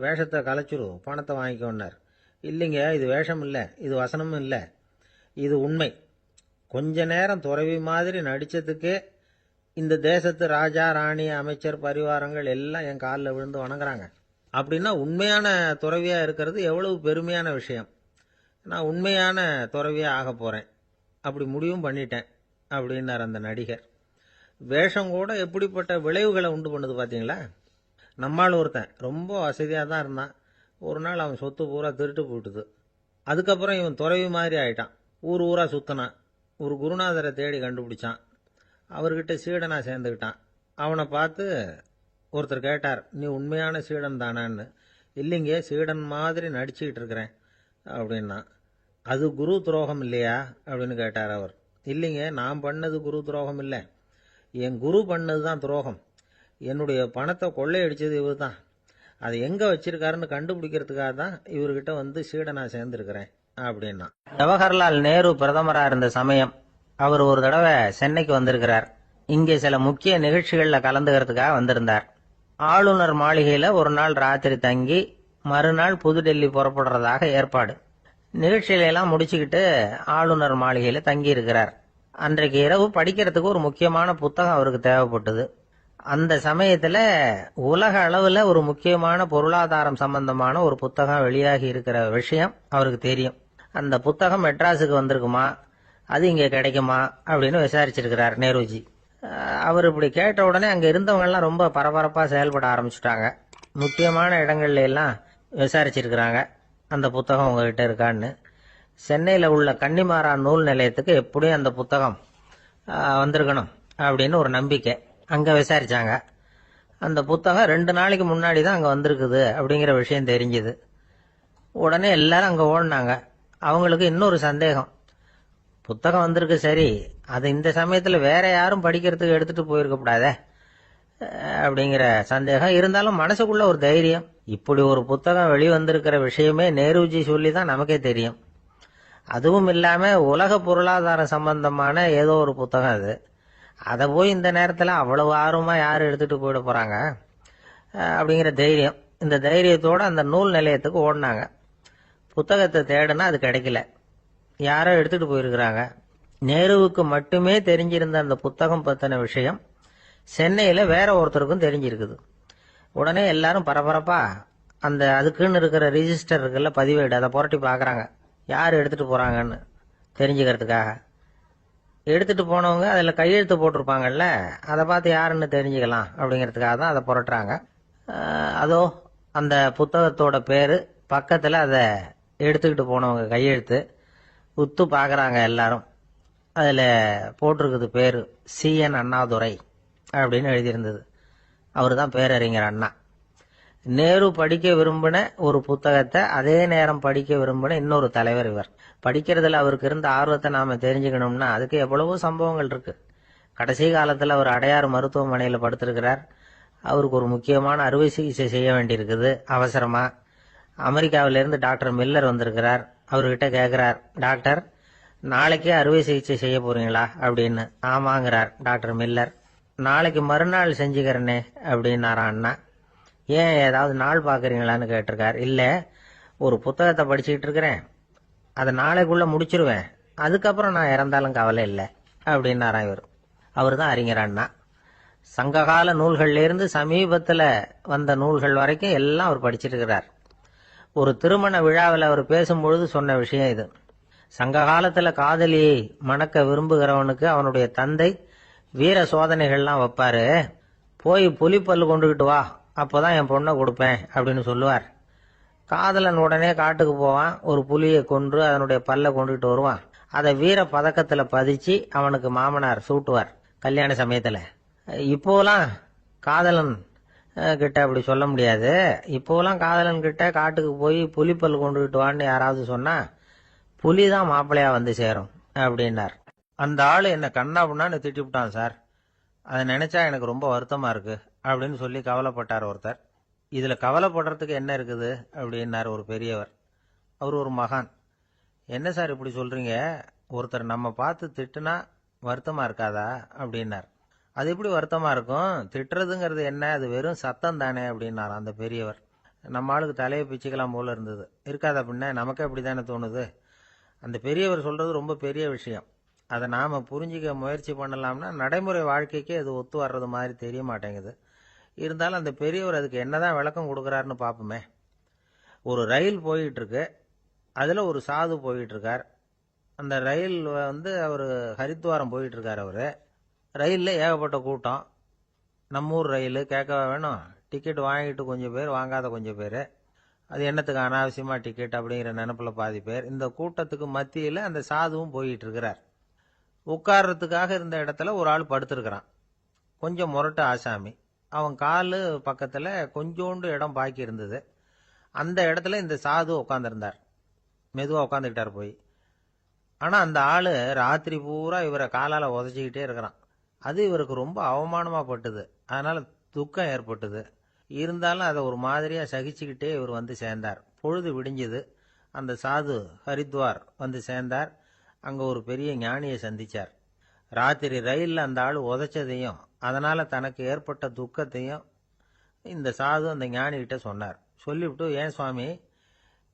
வேஷத்தை கலைச்சிரு, பணத்தை வாங்கிக்கோன்னார். இல்லைங்க, இது வேஷம் இல்லை, இது வசனமும் இல்லை, இது உண்மை. கொஞ்ச நேரம் துறவி மாதிரி நடித்ததுக்கே இந்த தேசத்து ராஜா, ராணி, அமைச்சர், பரிவாரங்கள் எல்லாம் என் காலில் விழுந்து வணங்குறாங்க. அப்படின்னா உண்மையான துறவியாக இருக்கிறது எவ்வளவு பெருமையான விஷயம். நான் உண்மையான துறவியாக ஆக போகிறேன், அப்படி முடிவும் பண்ணிட்டேன் அப்படின்னார் அந்த நடிகர். வேஷம் கூட எப்படிப்பட்ட விளைவுகளை உண்டு பண்ணுது பார்த்தீங்களா. நம்மால் ஒருத்தன் ரொம்ப வசதியாக தான் இருந்தான். ஒரு நாள் அவன் சொத்து பூரா திருட்டு போயிட்டுது. அதுக்கப்புறம் இவன் துறவி மாதிரி ஆயிட்டான். ஊர் ஊராக சுற்றினான். ஒரு குருநாதரை தேடி கண்டுபிடிச்சான். அவர்கிட்ட சீடனாக சேர்ந்துக்கிட்டான். அவனை பார்த்து ஒருத்தர் கேட்டார், நீ உண்மையான சீடன் தானான்னு. இல்லைங்க, சீடன் மாதிரி நடிச்சுக்கிட்டு இருக்கிறேன் அப்படின்னா. அது குரு துரோகம் இல்லையா அப்படின்னு கேட்டார் அவர். இல்லைங்க, நான் பண்ணது குரு துரோகம் இல்லை, என் குரு பண்ணது தான் துரோகம். என்னுடைய பணத்தை கொள்ளையடிச்சது இவர் தான். அதை எங்கே வச்சிருக்காருன்னு கண்டுபிடிக்கிறதுக்காக தான் இவர்கிட்ட வந்து சீடனாக சேர்ந்துருக்கிறேன் அப்படின்னா. ஜவஹர்லால் நேரு பிரதமராக இருந்த சமயம் அவர் ஒரு தடவை சென்னைக்கு வந்திருக்கிறார். இங்கே சில முக்கிய நிகழ்ச்சிகளில் கலந்துக்கிறதுக்காக வந்திருந்தார். ஆளுநர் மாளிகையில் ஒரு நாள் ராத்திரி தங்கி மறுநாள் புதுடெல்லி புறப்படுறதாக ஏற்பாடு. நிகழ்ச்சியிலெல்லாம் முடிச்சுக்கிட்டு ஆளுநர் மாளிகையில் தங்கி இருக்கிறார். அன்றைக்கு இரவு படிக்கிறதுக்கு ஒரு முக்கியமான புத்தகம் அவருக்கு தேவைப்பட்டது. அந்த சமயத்தில் உலக அளவில் ஒரு முக்கியமான பொருளாதாரம் சம்பந்தமான ஒரு புத்தகம் வெளியாகி இருக்கிற விஷயம் அவருக்கு தெரியும். அந்த புத்தகம் மெட்ராஸுக்கு வந்திருக்குமா, அது இங்கே கிடைக்குமா அப்படின்னு விசாரிச்சிருக்கிறார் நேருஜி. அவர் இப்படி கேட்ட உடனே அங்கே இருந்தவங்கெல்லாம் ரொம்ப பரபரப்பாக செயல்பட ஆரம்பிச்சுட்டாங்க. முக்கியமான இடங்கள்ல எல்லாம் விசாரிச்சிருக்கிறாங்க, அந்த புத்தகம் உங்ககிட்ட இருக்கான்னு. சென்னையில் உள்ள கன்னிமாரா நூல் நிலையத்துக்கு எப்படியும் அந்த புத்தகம் வந்திருக்கணும் அப்படின்னு ஒரு நம்பிக்கை. அங்கே விசாரிச்சாங்க. அந்த புத்தகம் 2 நாளைக்கு முன்னாடி தான் அங்கே வந்திருக்குது அப்படிங்கிற விஷயம் தெரிஞ்சுது. உடனே எல்லாரும் அங்கே ஓடினாங்க. அவங்களுக்கு இன்னொரு சந்தேகம், புத்தகம் வந்திருக்கு சரி, அது இந்த சமயத்தில் வேற யாரும் படிக்கிறதுக்கு எடுத்துட்டு போயிருக்கக்கூடாதே அப்படிங்கிற சந்தேகம். இருந்தாலும் மனசுக்குள்ள ஒரு தைரியம், இப்படி ஒரு புத்தகம் வெளிவந்திருக்கிற விஷயமே நேருஜி சொல்லி தான் நமக்கே தெரியும். அதுவும் இல்லாமல் உலக பொருளாதாரம் சம்பந்தமான ஏதோ ஒரு புத்தகம் அது. அதை போய் இந்த நேரத்தில் அவ்வளவு ஆர்வமாக யார் எடுத்துகிட்டு போயிட போகிறாங்க அப்படிங்கிற தைரியம். இந்த தைரியத்தோடு அந்த நூல் நிலையத்துக்கு ஓடினாங்க. புத்தகத்தை தேடுனா அது கிடைக்கல, யாரோ எடுத்துகிட்டு போயிருக்கிறாங்க. நேருவுக்கு மட்டுமே தெரிஞ்சிருந்த அந்த புத்தகம் பற்றின விஷயம் சென்னையில் வேற ஒருத்தருக்கும் தெரிஞ்சிருக்குது. உடனே எல்லாரும் பரபரப்பா அந்த அதுக்குன்னு இருக்கிற ரிஜிஸ்டர் இருக்குல்ல, பதிவேடு, அதை புரட்டி பார்க்குறாங்க யார் எடுத்துகிட்டு போகிறாங்கன்னு தெரிஞ்சுக்கிறதுக்காக. எடுத்துகிட்டு போனவங்க அதில் கையெழுத்து போட்டிருப்பாங்கல்ல, அதை பார்த்து யாருன்னு தெரிஞ்சுக்கலாம் அப்படிங்கிறதுக்காக தான் அதை புரட்டுறாங்க. அதோ அந்த புத்தகத்தோட பேர் பக்கத்தில் அதை எடுத்துக்கிட்டு போனவங்க கையெழுத்து. உத்து பார்க்குறாங்க எல்லாரும். அதில் போட்டிருக்குது பேர் CN அண்ணாதுரை அப்படின்னு எழுதியிருந்தது. அவர் தான் பேரறிஞர் அண்ணா. நேரு படிக்க விரும்பின ஒரு புத்தகத்தை அதே நேரம் படிக்க விரும்பின இன்னொரு தலைவர் இவர். படிக்கிறதுல அவருக்கு இருந்த ஆர்வத்தை நாம தெரிஞ்சுக்கணும்னா அதுக்கு எவ்வளவோ சம்பவங்கள் இருக்கு. கடைசி காலத்தில் அவர் அடையாறு மருத்துவமனையில் படுத்திருக்கிறார். அவருக்கு ஒரு முக்கியமான அறுவை சிகிச்சை செய்ய வேண்டியிருக்குது அவசரமா. அமெரிக்காவிலிருந்து டாக்டர் மில்லர் வந்திருக்கிறார். அவர்கிட்ட கேட்கிறார், டாக்டர் நாளைக்கே அறுவை சிகிச்சை செய்ய போறீங்களா அப்படின்னு. ஆமாங்கிறார் டாக்டர் மில்லர். நாளைக்கு மறுநாள் செஞ்சுக்கிறனே அப்படின்னாரான் அண்ணா. ஏன் ஏதாவது நாள் பார்க்குறீங்களான்னு கேட்டிருக்கார். இல்லை, ஒரு புத்தகத்தை படிச்சுக்கிட்டு இருக்கிறேன், அதை நாளைக்குள்ளே முடிச்சிருவேன், அதுக்கப்புறம் நான் இறந்தாலும் கவலை இல்லை அப்படின்னாரான் இவர். அவர் தான் அறிஞர் அண்ணா. சங்ககால நூல்கள்லேருந்து சமீபத்தில் வந்த நூல்கள் வரைக்கும் எல்லாம் அவர் படிச்சிருக்கிறார். ஒரு திருமண விழாவில் அவர் பேசும்பொழுது சொன்ன விஷயம் இது. சங்க காலத்தில் காதலியை மணக்க விரும்புகிறவனுக்கு அவனுடைய தந்தை வீர சோதனைகள்லாம் வைப்பாரு. போய் புலிப்பல்லு கொண்டுகிட்டு வா, அப்போதான் என் பொண்ணை கொடுப்பேன் அப்படின்னு சொல்லுவார். காதலன் உடனே காட்டுக்கு போவான், ஒரு புலியை கொன்று அதனுடைய பல்லை கொண்டுகிட்டு வருவான். அதை வீர பதக்கத்தில் பதிச்சு அவனுக்கு மாமனார் சூட்டுவார் கல்யாண சமயத்தில். இப்போலாம் காதலன் கிட்ட அப்படி சொல்ல முடியாது. இப்போலாம் காதலன் கிட்ட காட்டுக்கு போய் புலிப்பல் கொண்டுகிட்டு வான்னு யாராவது சொன்னா புலி தான் மாப்பிள்ளையா வந்து சேரும் அப்படின்னார். அந்த ஆள் என்ன கண்ணா புண்ணான்னு திட்டிவிட்டான் சார், அதை நினைச்சா எனக்கு ரொம்ப வருத்தமா இருக்கு அப்படின்னு சொல்லி கவலைப்பட்டார் ஒருத்தர். இதுல கவலைப்படுறதுக்கு என்ன இருக்குது அப்படின்னார் ஒரு பெரியவர். அவர் ஒரு மகான். என்ன சார் இப்படி சொல்றீங்க, ஒருத்தர் நம்ம பார்த்து திட்டுனா வருத்தமா இருக்காதா அப்படின்னார். அது எப்படி வருத்தமா இருக்கும், திட்டுறதுங்கிறது என்ன, அது வெறும் சத்தம் தானே அப்படின்னார் அந்த பெரியவர். நம்ம ஆளுக்கு தலையை பிச்சுக்கலாம் போல இருந்தது. இருக்காதா பின்ன, நமக்கே அப்படி தானே தோணுது. அந்த பெரியவர் சொல்றது ரொம்ப பெரிய விஷயம். அதை நாம புரிஞ்சிக்க முயற்சி பண்ணலாம்னா நடைமுறை வாழ்க்கைக்கே அது ஒத்து வர்றது மாதிரி தெரிய மாட்டேங்குது. இருந்தாலும் அந்த பெரியவர் அதுக்கு என்னதான் விளக்கம் கொடுக்குறாருன்னு பார்ப்போமே. ஒரு ரயில் போயிட்டு இருக்கு, அதுல ஒரு சாது போயிட்டு இருக்கார். அந்த ரயில் அவர் ஹரித்வாரம் போயிட்டு இருக்கார். அவரு ரயிலில் ஏகப்பட்ட கூட்டம். நம்ம ஊர் ரயில் கேட்கவா வேணும், டிக்கெட் வாங்கிட்டு கொஞ்சம் பேர், வாங்காத கொஞ்சம் பேர். அது என்னத்துக்கு அனாவசியமா டிக்கெட் அப்படிங்கிற நினைப்புல பாதி பேர். இந்த கூட்டத்துக்கு மத்தியில் அந்த சாதுவும் போயிட்டு இருக்கிறார். உட்கார்றதுக்காக இருந்த இடத்துல ஒரு ஆள் படுத்திருக்கிறான், கொஞ்சம் முரட்டு ஆசாமி. அவன் காலு பக்கத்துல கொஞ்சோண்டு இடம் பாக்கி இருந்தது. அந்த இடத்துல இந்த சாது உட்காந்துருந்தார். மெதுவா உட்காந்துக்கிட்டார் போய். ஆனா அந்த ஆளு ராத்திரி பூரா இவரை காலால உதச்சிக்கிட்டே இருக்கிறான். அது இவருக்கு ரொம்ப அவமானமா பட்டுது. அதனால துக்கம் ஏற்பட்டது. இருந்தாலும் அதை ஒரு மாதிரியா சகிச்சுக்கிட்டே இவர் வந்து சேர்ந்தார். பொழுது விடிஞ்சது. அந்த சாது ஹரித்வார் வந்து சேர்ந்தார். அங்க ஒரு பெரிய ஞானியை சந்திச்சார். ராத்திரி ரயில்ல அந்த ஆள் உதைச்சதையும் அதனால தனக்கு ஏற்பட்ட துக்கத்தையும் இந்த சாது அந்த ஞானி கிட்ட சொன்னார். சொல்லிவிட்டு, ஏன் சுவாமி,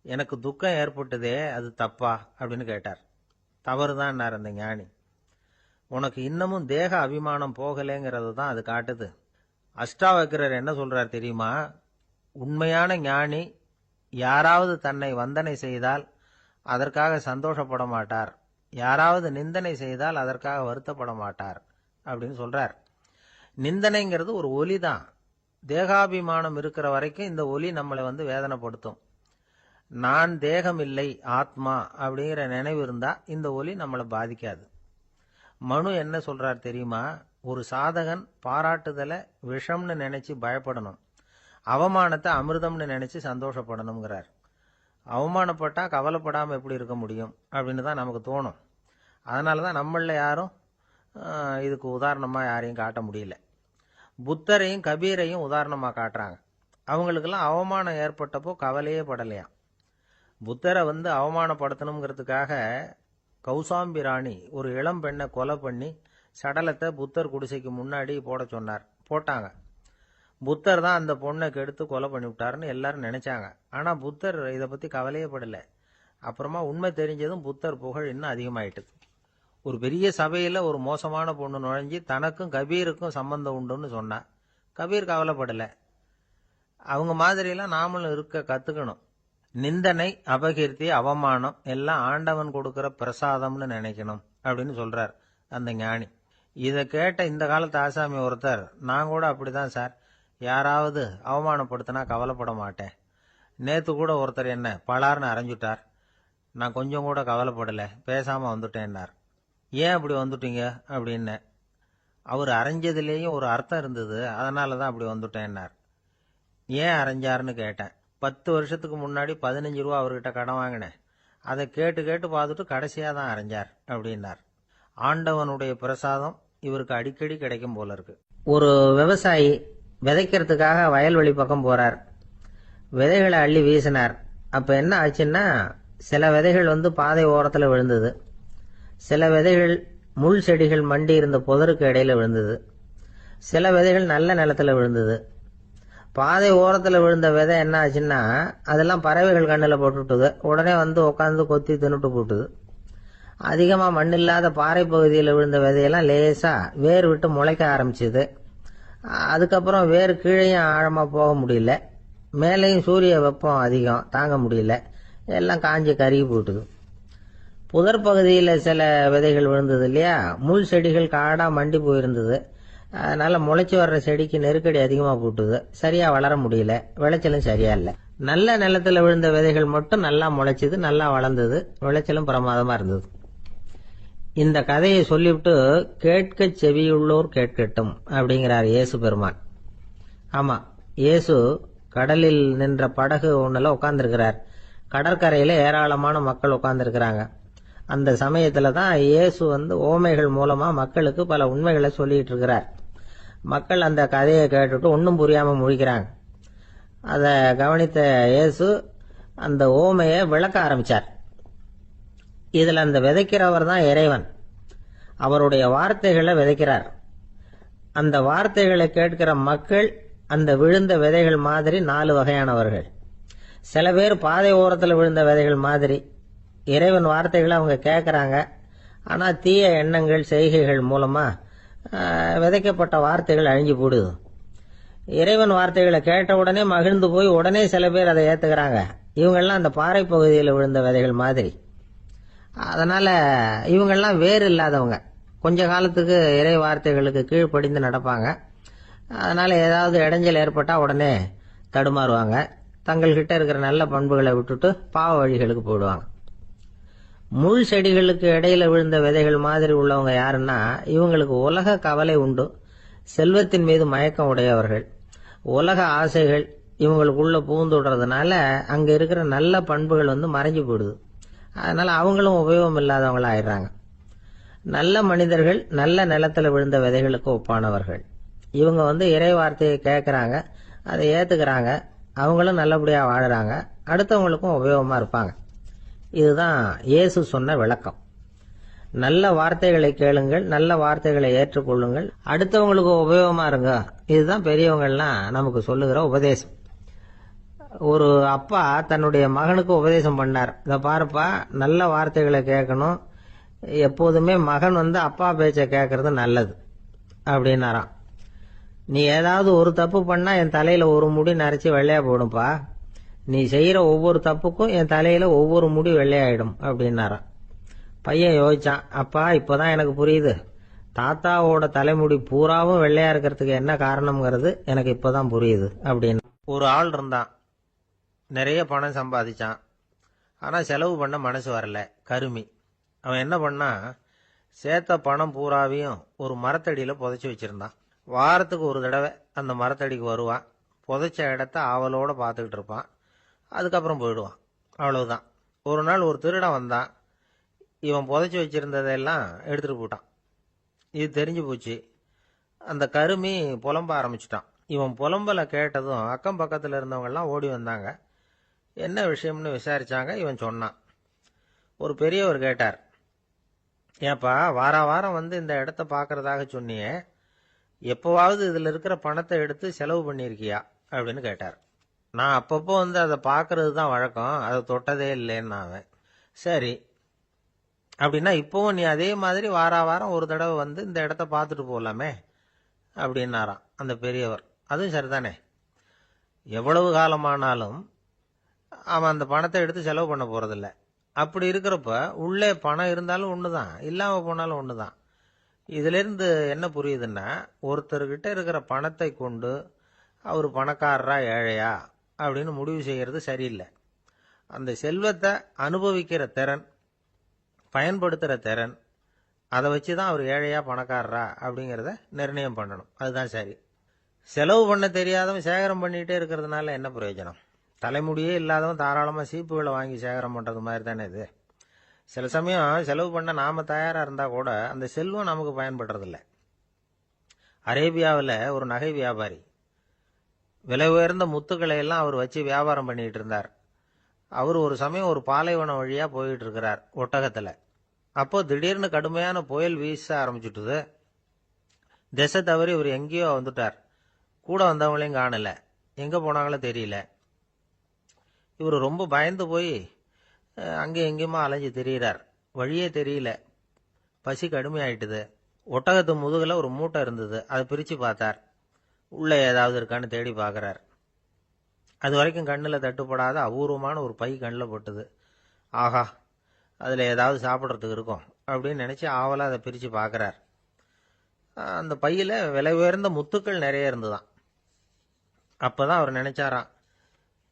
எனக்கு துக்கம் ஏற்பட்டதே அது தப்பா அப்படின்னு கேட்டார். தவறுதான் அந்த ஞானி. உனக்கு இன்னமும் தேக அபிமானம் போகலைங்கிறது தான் அது காட்டுது. அஷ்டாவக்கிரர் என்ன சொல்றார் தெரியுமா, உண்மையான ஞானி யாராவது தன்னை வந்தனை செய்தால் அதற்காக சந்தோஷப்பட மாட்டார், யாராவது நிந்தனை செய்தால் அதற்காக வருத்தப்பட மாட்டார் அப்படின்னு சொல்றார். நிந்தனைங்கிறது ஒரு ஒலி தான். தேகாபிமானம் இருக்கிற வரைக்கும் இந்த ஒலி நம்மளை வேதனைப்படுத்தும். நான் தேகம் இல்லை, ஆத்மா அப்படிங்கிற நினைவு இருந்தா இந்த ஒலி நம்மளை பாதிக்காது. மனு என்ன சொல்றார் தெரியுமா, ஒரு சாதகன் பாராட்டுதலை விஷம்னு நினைச்சு பயப்படணும், அவமானத்தை அமிர்தம்னு நினைச்சு சந்தோஷப்படணுங்கிறார். அவமானப்பட்டா கவலைப்படாம எப்படி இருக்க முடியும் அப்படின்னு தான் நமக்கு தோணும். அதனாலதான் நம்மள யாரும் இதுக்கு உதாரணமா யாரையும் காட்ட முடியல. புத்தரையும் கபீரையும் உதாரணமா காட்டுறாங்க. அவங்களுக்கெல்லாம் அவமானம் ஏற்பட்டப்போ கவலையே படலையாம். புத்தரை அவமானப்படுத்தணுங்கிறதுக்காக கௌசாம்பி ராணி ஒரு இளம் பெண்ணை கொலை பண்ணி சடலத்தை புத்தர் குடிசைக்கு முன்னாடி போட சொன்னார். போட்டாங்க. புத்தர் தான் அந்த பொண்ணை கெடுத்து கொலை பண்ணி விட்டாருன்னு எல்லாரும் நினைச்சாங்க. ஆனா புத்தர் இதை பத்தி கவலையே படல. அப்புறமா உண்மை தெரிஞ்சதும் புத்தர் புகழ் இன்னும் அதிகமாயிட்டது. ஒரு பெரிய சபையில ஒரு மோசமான பொண்ணு நுழைஞ்சி தனக்கும் கபீருக்கும் சம்பந்தம் உண்டுன்னு சொன்னா கபீர் கவலைப்படல. அவங்க மாதிரியெல்லாம் நாமளும் இருக்க கத்துக்கணும். நிந்தனை, அபகீர்த்தி, அவமானம் எல்லாம் ஆண்டவன் கொடுக்கிற பிரசாதம்னு நினைக்கணும் அப்படின்னு சொல்றார் அந்த ஞானி. இதை கேட்ட இந்த காலத்து ஆசாமி ஒருத்தர், நான் கூட அப்படிதான் சார், யாராவது அவமானப்படுத்தினா கவலைப்பட மாட்டேன். நேத்து கூட ஒருத்தர் என்ன பலார்னு அரைஞ்சுட்டார், நான் கொஞ்சம் கூட கவலைப்படல, பேசாம வந்துட்டேன்னார். ஏன் அப்படி வந்துட்டீங்க அப்படின்னு. அவர் அரைஞ்சதுலேயும் ஒரு அர்த்தம் இருந்தது, அதனாலதான் அப்படி வந்துட்டேன்னார். ஏன் அரைஞ்சாருன்னு கேட்டேன். 10 வருஷத்துக்கு முன்னாடி 15 ரூபா அவர்கிட்ட கடன் வாங்கினேன், அதை கேட்டு கேட்டு பார்த்துட்டு கடைசியா தான் அரைஞ்சார் அப்படின்னார். ஆண்டவனுடைய பிரசாதம் இவருக்கு அடிக்கடி கிடைக்கும் போல இருக்கு. ஒரு விவசாயி விதைக்கிறதுக்காக வயல்வெளி பக்கம் போறார். விதைகளை அள்ளி வீசினார். அப்ப என்ன ஆச்சுன்னா, சில விதைகள் பாதை ஓரத்துல விழுந்தது, சில விதைகள் முள் செடிகள் மண்டி இருந்த புதருக்கு இடையில விழுந்தது, சில விதைகள் நல்ல நிலத்துல விழுந்தது. பாதை ஓரத்துல விழுந்த விதை என்ன ஆச்சுன்னா, அதெல்லாம் பறவைகள் கண்ணில் போட்டுட்டுது. உடனே உட்காந்து கொத்தி தின்னுட்டு போட்டுது. அதிகமா மண் இல்லாத பாறை பகுதியில் விழுந்த விதையெல்லாம் லேசா வேர் விட்டு முளைக்க ஆரம்பிச்சுது. அதுக்கப்புறம் வேறு கீழேயும் ஆழமாக போக முடியல, மேலேயும் சூரிய வெப்பம் அதிகம் தாங்க முடியல, எல்லாம் காஞ்சி கருகி போட்டுது. புதர் பகுதியில் சில விதைகள் விழுந்தது இல்லையா, முள் செடிகள் காடாக மண்டி போயிருந்தது. அதனால முளைச்சி வர்ற செடிக்கு நெருக்கடி அதிகமாக போட்டுது, சரியா வளர முடியல, விளைச்சலும் சரியா இல்லை. நல்ல நிலத்துல விழுந்த விதைகள் மட்டும் நல்லா முளைச்சது, நல்லா வளர்ந்தது, விளைச்சலும் பிரமாதமா இருந்தது. இந்த கதையை சொல்லிவிட்டு கேட்க செவியுள்ளோர் கேட்கட்டும் அப்படிங்கிறார் இயேசு பெருமான். ஆமா, இயேசு கடலில் நின்ற படகு ஒண்ணுல உட்கார்ந்துருக்கிறார். கடற்கரையில ஏராளமான மக்கள் உட்கார்ந்துருக்கிறாங்க. அந்த சமயத்துல தான் இயேசு ஓமைகள் மூலமா மக்களுக்கு பல உண்மைகளை சொல்லிட்டு இருக்கிறார். மக்கள் அந்த கதையை கேட்டுட்டு ஒன்றும் புரியாம முழிக்கிறாங்க. அதை கவனித்த இயேசு அந்த ஓமையை விளக்க ஆரம்பிச்சார். இதுல அந்த விதைக்கிறவர் தான் இறைவன். அவருடைய வார்த்தைகளை விதைக்கிறார். அந்த வார்த்தைகளை கேட்கிற மக்கள் அந்த விழுந்த விதைகள் மாதிரி 4 வகையானவர்கள். சில பேர் பாதை ஓரத்தில் விழுந்த விதைகள் மாதிரி. இறைவன் வார்த்தைகளை அவங்க கேட்கறாங்க, ஆனா தீய எண்ணங்கள் செய்கைகள் மூலமா விதைக்கப்பட்ட வார்த்தைகள் அழிஞ்சு போடுது. இறைவன் வார்த்தைகளை கேட்ட உடனே மகிழ்ந்து போய் உடனே சில பேர் அதை ஏத்துக்கிறாங்க. இவங்கெல்லாம் அந்த பாறை பகுதியில் விழுந்த விதைகள் மாதிரி. அதனால இவங்கெல்லாம் வேறு இல்லாதவங்க, கொஞ்ச காலத்துக்கு இறை வார்த்தைகளுக்கு கீழ்ப்படிந்து நடப்பாங்க. அதனால ஏதாவது இடைஞ்சல் ஏற்பட்டா உடனே தடுமாறுவாங்க, தங்கள்கிட்ட இருக்கிற நல்ல பண்புகளை விட்டுட்டு பாவ வழிகளுக்கு போயிடுவாங்க. முள் செடிகளுக்கு இடையில விழுந்த விதைகள் மாதிரி உள்ளவங்க யாருன்னா, இவங்களுக்கு உலக கவலை உண்டு, செல்வத்தின் மீது மயக்கம் உடையவர்கள், உலக ஆசைகள் இவங்களுக்குள்ள பூந்துடுறதுனால அங்க இருக்கிற நல்ல பண்புகள் மறைஞ்சு போயிடுது. அதனால அவங்களும் உபயோகம் இல்லாதவங்களா ஆயிடுறாங்க. நல்ல மனிதர்கள் நல்ல நிலத்துல விழுந்த விதைகளுக்கு ஒப்பானவர்கள். இவங்க இறை வார்த்தையை கேட்கறாங்க, அதை ஏத்துக்கிறாங்க, அவங்களும் நல்லபடியா வாழறாங்க, அடுத்தவங்களுக்கும் உபயோகமா இருப்பாங்க. இதுதான் இயேசு சொன்ன விளக்கம். நல்ல வார்த்தைகளை கேளுங்கள், நல்ல வார்த்தைகளை ஏற்றுக்கொள்ளுங்கள், அடுத்தவங்களுக்கு உபயோகமா இருங்க. இதுதான் பெரியவங்கள்லாம் நமக்கு சொல்லுகிற உபதேசம். ஒரு அப்பா தன்னுடைய மகனுக்கு உபதேசம் பண்ணார். இதை பாருப்பா, நல்ல வார்த்தைகளை கேட்கணும், எப்போதுமே மகன் அப்பா பேச்சை கேட்கறது நல்லது அப்படின்னாராம். நீ ஏதாவது ஒரு தப்பு பண்ணா என் தலையில ஒரு முடி நரைச்சி வெள்ளையா போடும்பா, நீ செய்யற ஒவ்வொரு தப்புக்கும் என் தலையில ஒவ்வொரு முடி வெள்ளையாயிடும் அப்படின்னாராம். பையன் யோசிச்சான், அப்பா இப்பதான் எனக்கு புரியுது, தாத்தாவோட தலைமுடி பூராவும் வெள்ளையா இருக்கிறதுக்கு என்ன காரணம்ங்கிறது எனக்கு இப்பதான் புரியுது அப்படின்னு. ஒரு ஆள் இருந்தான், நிறைய பணம் சம்பாதிச்சான், ஆனா செலவு பண்ண மனசு வரல, கருமி. அவன் என்ன பண்ணா, சேர்த்த பணம் பூராவையும் ஒரு மரத்தடியில புதைச்சி வச்சிருந்தான். வாரத்துக்கு ஒரு தடவை அந்த மரத்தடிக்கு வருவான், புதைச்ச இடத்த ஆவலோட பார்த்துக்கிட்டு இருப்பான், அதுக்கப்புறம் போயிடுவான். அவ்வளவுதான். ஒரு நாள் ஒரு திருடன் வந்தான், இவன் புதைச்சி வச்சிருந்ததெல்லாம் எடுத்துட்டு போட்டான். இது தெரிஞ்சு போச்சு. அந்த கருமி புலம்ப ஆரம்பிச்சுட்டான். இவன் புலம்பலை கேட்டதும் அக்கம் பக்கத்தில் இருந்தவங்க எல்லாம் ஓடி வந்தாங்க. என்ன விஷயம்னு விசாரிச்சாங்க. இவன் சொன்னான். ஒரு பெரியவர் கேட்டார், ஏப்பா வாரம் இந்த இடத்த பார்க்கறதாக சொன்னியே, எப்போவாவது இதுல இருக்கிற பணத்தை எடுத்து செலவு பண்ணிருக்கியா அப்படின்னு கேட்டார். நான் அப்பப்போ அதை பார்க்கறது தான் வழக்கம், அதை தொட்டதே இல்லைன்னு. அவன், சரி அப்படின்னா இப்பவும் நீ அதே மாதிரி வாரம் ஒரு தடவை இந்த இடத்த பார்த்துட்டு போகலாமே அப்படின்னாராம் அந்த பெரியவர். அதுவும் சரிதானே, எவ்வளவு காலமானாலும் அவன் அந்த பணத்தை எடுத்து செலவு பண்ண போறதில்ல. அப்படி இருக்கிறப்ப உள்ளே பணம் இருந்தாலும் ஒண்ணுதான், இல்லாம போனாலும் ஒண்ணுதான். இதுல இருந்து என்ன புரியுதுன்னா, ஒருத்தர்கிட்ட இருக்கிற பணத்தை கொண்டு அவர் பணக்காரரா ஏழையா அப்படின்னு முடிவு செய்யறது சரியில்லை. அந்த செல்வத்தை அனுபவிக்கிற திறன், பயன்படுத்துற திறன், அதை வச்சுதான் அவர் ஏழையா பணக்காரரா அப்படிங்கிறத நிர்ணயம் பண்ணணும். அதுதான் சரி. செலவு பண்ண தெரியாதவன் சேகரம் பண்ணிட்டே இருக்கிறதுனால என்ன பிரயோஜனம்? தலைமுடியே இல்லாதவன் தாராளமா சீப்புகளை வாங்கி சேகரம் பண்றது மாதிரி தானே இது. சில சமயம் செலவு பண்ண நாம தயாரா இருந்தா கூட அந்த செல்வம் நமக்கு பயன்படுறதில்ல. அரேபியாவில் ஒரு நகை வியாபாரி விலை உயர்ந்த முத்துக்களை எல்லாம் அவர் வச்சு வியாபாரம் பண்ணிட்டு இருந்தார். அவர் ஒரு சமயம் ஒரு பாலைவனம் வழியா போயிட்டு இருக்கிறார் ஒட்டகத்துல. அப்போ திடீர்னு கடுமையான புயல் வீச ஆரம்பிச்சுட்டுது. திசை தவறி இவர் எங்கேயோ வந்துட்டார். கூட வந்தவங்களையும் காணல, எங்க போனாங்களோ தெரியல. இவர் ரொம்ப பயந்து போய் அங்கேயும் எங்கேயுமா அலைஞ்சு திரியிறார். வழியே தெரியல, பசி கடுமையாயிட்டுது. ஒட்டகத்து முதுகுல ஒரு மூட்டை இருந்தது, அதை பிரிச்சு பார்த்தார். உள்ள ஏதாவது இருக்கான்னு தேடி பார்க்கறார். அது வரைக்கும் கண்ணில் தட்டுப்படாத அபூர்வமான ஒரு பை கண்ணில் பட்டுது. ஆஹா, அதில் ஏதாவது சாப்பிட்றதுக்கு இருக்கும் அப்படின்னு நினச்சி ஆவலாக அதை பிரித்து பார்க்குறார். அந்த பையில் விலை உயர்ந்த முத்துக்கள் நிறைய இருந்துதான். அப்போ தான் அவர் நினைச்சாராம்,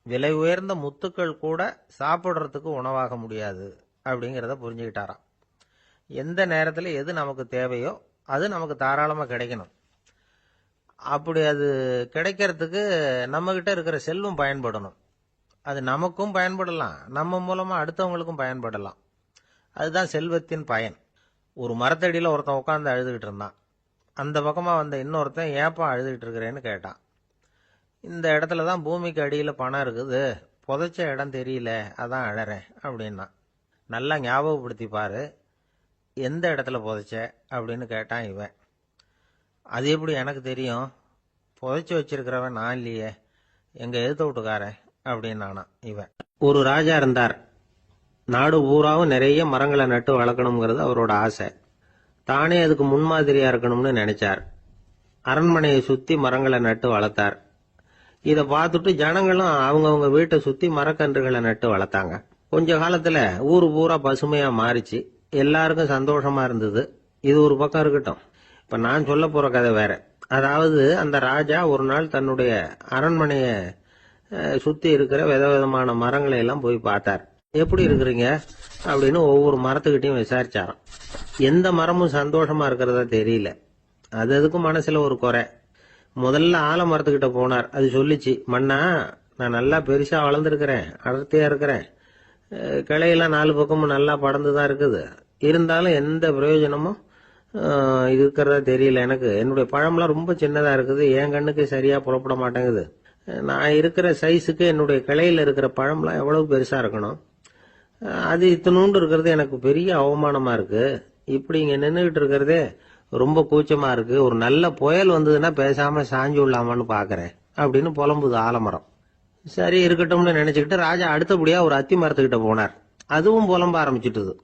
விலை உயர்ந்த முத்துக்கள் கூட சாப்பிட்றதுக்கு உணவாக முடியாது அப்படிங்கிறத புரிஞ்சுக்கிட்டாராம். எந்த நேரத்தில் எது நமக்கு தேவையோ அது நமக்கு தாராளமாக கிடைக்கணும். அப்படி அது கிடைக்கிறதுக்கு நம்மக்கிட்ட இருக்கிற செல்வம் பயன்படணும். அது நமக்கும் பயன்படலாம், நம்ம மூலமாக அடுத்தவங்களுக்கும் பயன்படலாம். அதுதான் செல்வத்தின் பயன். ஒரு மரத்தடியில் ஒருத்தன் உட்காந்து அழுதுகிட்டு இருந்தான். அந்த பக்கமாக வந்த இன்னொருத்தன் ஏப்பா அழுதுகிட்டு இருக்கிறேன்னு கேட்டான். இந்த இடத்துல தான் பூமிக்கு அடியில் பணம் இருக்குது, புதைச்ச இடம் தெரியல, அதான் அழறேன் அப்படின்னா. நல்லா ஞாபகப்படுத்தி பாரு, எந்த இடத்துல புதைச்ச அப்படின்னு கேட்டான் இவன். அது எப்படி எனக்கு தெரியும், புதைச்சி வச்சிருக்கிறவன் நான் இல்லையே, எங்க எதிர்த்த வீட்டுக்காரன் அப்படின்னானா இவன். ஒரு ராஜா இருந்தார். நாடு பூராவும் நிறைய மரங்களை நட்டு வளர்க்கணுங்கிறது அவரோட ஆசை. தானே அதுக்கு முன்மாதிரியா இருக்கணும்னு நினைச்சார். அரண்மனையை சுத்தி மரங்களை நட்டு வளர்த்தார். இதை பார்த்துட்டு ஜனங்களும் அவங்கவுங்க வீட்டை சுத்தி மரக்கன்றுகளை நட்டு வளர்த்தாங்க. கொஞ்ச காலத்துல ஊரு பூரா பசுமையா மாறிச்சு. எல்லாருக்கும் சந்தோஷமா இருந்தது. இது ஒரு பக்கம் இருக்கட்டும். இப்ப நான் சொல்ல போற கதை வேற. அதாவது அந்த ராஜா ஒரு நாள் தன்னுடைய அரண்மனைய சுத்தி இருக்கிற விதவிதமான மரங்களை எல்லாம் போய் பார்த்தார். எப்படி இருக்கிறீங்க அப்படின்னு ஒவ்வொரு மரத்துக்கிட்டையும் விசாரிச்சாராம். எந்த மரமும் சந்தோஷமா இருக்கிறதா தெரியல. அது அதுக்கும் மனசுல ஒரு குறை. முதல்ல ஆலமரத்துக்கிட்ட போனார். அது சொல்லிச்சு, மண்ணா நான் நல்லா பெருசா வளர்ந்துருக்கிறேன், அடர்த்தியா இருக்கிறேன், கிளையெல்லாம் 4 பக்கமும் நல்லா படர்ந்துதான் இருக்குது, இருந்தாலும் எந்த பிரயோஜனமும் இருக்கிறதா தெரியல எனக்கு. என்னுடைய பழம்லாம் ரொம்ப சின்னதா இருக்குது, என் கண்ணுக்கு சரியா புறப்பட மாட்டேங்குது. நான் இருக்கிற சைஸுக்கு என்னுடைய கிளையில இருக்கிற பழம்லாம் எவ்வளவு பெருசா இருக்கணும், அது இத்தினூண்டு இருக்கிறது எனக்கு பெரிய அவமானமா இருக்கு. இப்படி இங்க நின்றுகிட்டு இருக்கிறதே ரொம்ப கூச்சமா இருக்கு. ஒரு நல்ல புயல் வந்ததுன்னா பேசாம சாஞ்சு விடலாமான்னு பாக்குறேன் அப்படின்னு புலம்புது ஆலமரம். சரி இருக்கட்டும்னு நினைச்சுக்கிட்டு ராஜா அடுத்தபடியா ஒரு அத்தி மரத்துக்கிட்ட போனார். அதுவும் புலம்ப ஆரம்பிச்சுட்டுது.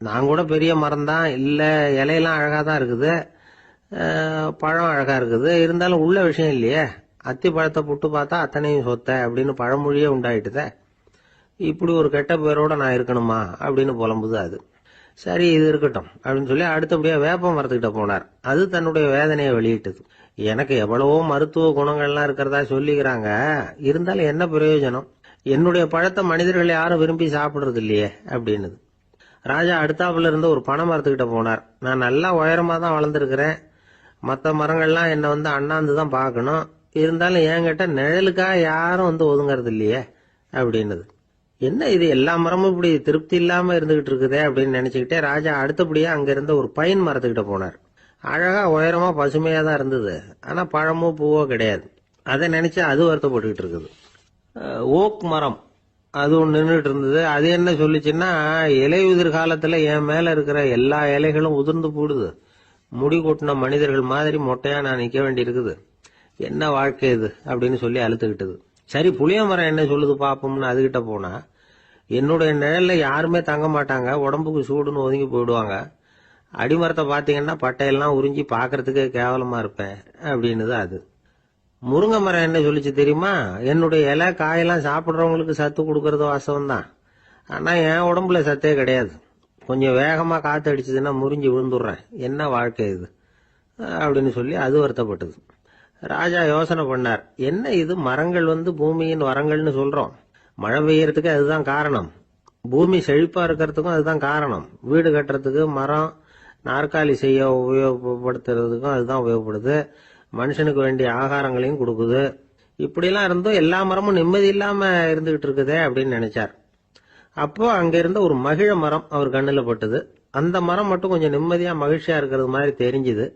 நான் கூட பெரிய மரம் தான், இல்ல இலையெல்லாம் அழகா தான் இருக்குது, பழம் அழகா இருக்குது, இருந்தாலும் உள்ள விஷயம் இல்லையே, அத்தி பழத்தை புட்டு பார்த்தா அத்தனையும் சொத்த அப்படின்னு பழமொழியே உண்டாயிட்டுத. இப்படி ஒரு கெட்ட பேரோட நான் இருக்கணுமா அப்படின்னு புலம்புது அது. சரி இது இருக்கட்டும் அப்படின்னு சொல்லி அடுத்தபடியா வேப்ப மரத்துக்கிட்ட போனார். அது தன்னுடைய வேதனையை வெளியிட்டது. எனக்கு எவ்வளவோ மருத்துவ குணங்கள்லாம் இருக்கிறதா சொல்லிக்கிறாங்க, இருந்தாலும் என்ன பிரயோஜனம், என்னுடைய பழத்தை மனிதர்கள் யாரும் விரும்பி சாப்பிடுறது இல்லையே அப்படின்னுது. ராஜா அடுத்தாப்புல இருந்த ஒரு பனை மரத்துக்கிட்ட போனார். நான் நல்லா உயரமா தான் வளர்ந்துருக்கிறேன், மற்ற மரங்கள்லாம் என்னை வந்து அண்ணாந்து தான் பார்க்கணும், இருந்தாலும் என்கிட்ட நிழலுக்காக யாரும் வந்து ஒதுங்கிறது இல்லையே அப்படின்னுது. என்ன இது எல்லா மரமும் இப்படி திருப்தி இல்லாம இருந்துகிட்டு இருக்குதே அப்படின்னு நினைச்சுக்கிட்டே ராஜா அடுத்தபடியா அங்க இருந்த ஒரு பைன் மரத்துக்கிட்ட போனார். அழகா உயரமா பசுமையா தான் இருந்தது, ஆனா பழமோ பூவோ கிடையாது. அதை நினைச்சு அது வருத்தப்பட்டுக்கிட்டு இருக்குது. ஓக் மரம் அது ஒன்று நின்றுட்டு இருந்தது. அது என்ன சொல்லிச்சுன்னா, இலையுதிர் காலத்துல என் மேல இருக்கிற எல்லா இலைகளும் உதிர்ந்து போடுது, முடி கொட்டின மனிதர்கள் மாதிரி மொட்டையா நான் நிக்க வேண்டி இருக்குது, என்ன வாழ்க்கை இது அப்படின்னு சொல்லி அழுத்துக்கிட்டது. சரி புளிய மரம் என்ன சொல்லுது பாப்போம்னு அதுகிட்ட போனா, என்னுடைய நிழல்ல யாருமே தங்க மாட்டாங்க, உடம்புக்கு சூடுன்னு ஒதுங்கி போயிடுவாங்க, அடிமரத்தை பாத்தீங்கன்னா பட்டையெல்லாம் உறிஞ்சி பாக்குறதுக்கே கேவலமா இருப்பேன் அப்படின்னுது அது. முருங்கை மரம் என்ன சொல்லிச்சு தெரியுமா, என்னுடைய இலை காயெல்லாம் சாப்பிட்றவங்களுக்கு சத்து கொடுக்கறது வாசம் தான், ஆனா என் உடம்புல சத்தே கிடையாது, கொஞ்சம் வேகமா காத்து அடிச்சதுன்னா முறிஞ்சு விழுந்துடுறேன், என்ன வாழ்க்கை இது அப்படின்னு சொல்லி அது வருத்தப்பட்டது. ராஜா யோசனை பண்ணார், என்ன இது மரங்கள் வந்து பூமியின் வரங்கள்னு சொல்றோம், மழை பெய்யறதுக்கு அதுதான் காரணம், பூமி செழிப்பா இருக்கிறதுக்கும் அதுதான் காரணம், வீடு கட்டுறதுக்கு மரம், நாற்காலி செய்ய உபயோகப்படுத்துறதுக்கும் அதுதான் உபயோகப்படுது, மனுஷனுக்கு வேண்டிய ஆகாரங்களையும் கொடுக்குது, இப்படிலாம் இருந்தும் எல்லா மரமும் நிம்மதி இல்லாம இருந்துகிட்டு இருக்குதே அப்படின்னு நினைச்சார். அப்போ அங்க இருந்த ஒரு மகிழ மரம் அவர் கண்ணுல பட்டது. அந்த மரம் மட்டும் கொஞ்சம் நிம்மதியா மகிழ்ச்சியா இருக்கிறது மாதிரி தெரிஞ்சுது.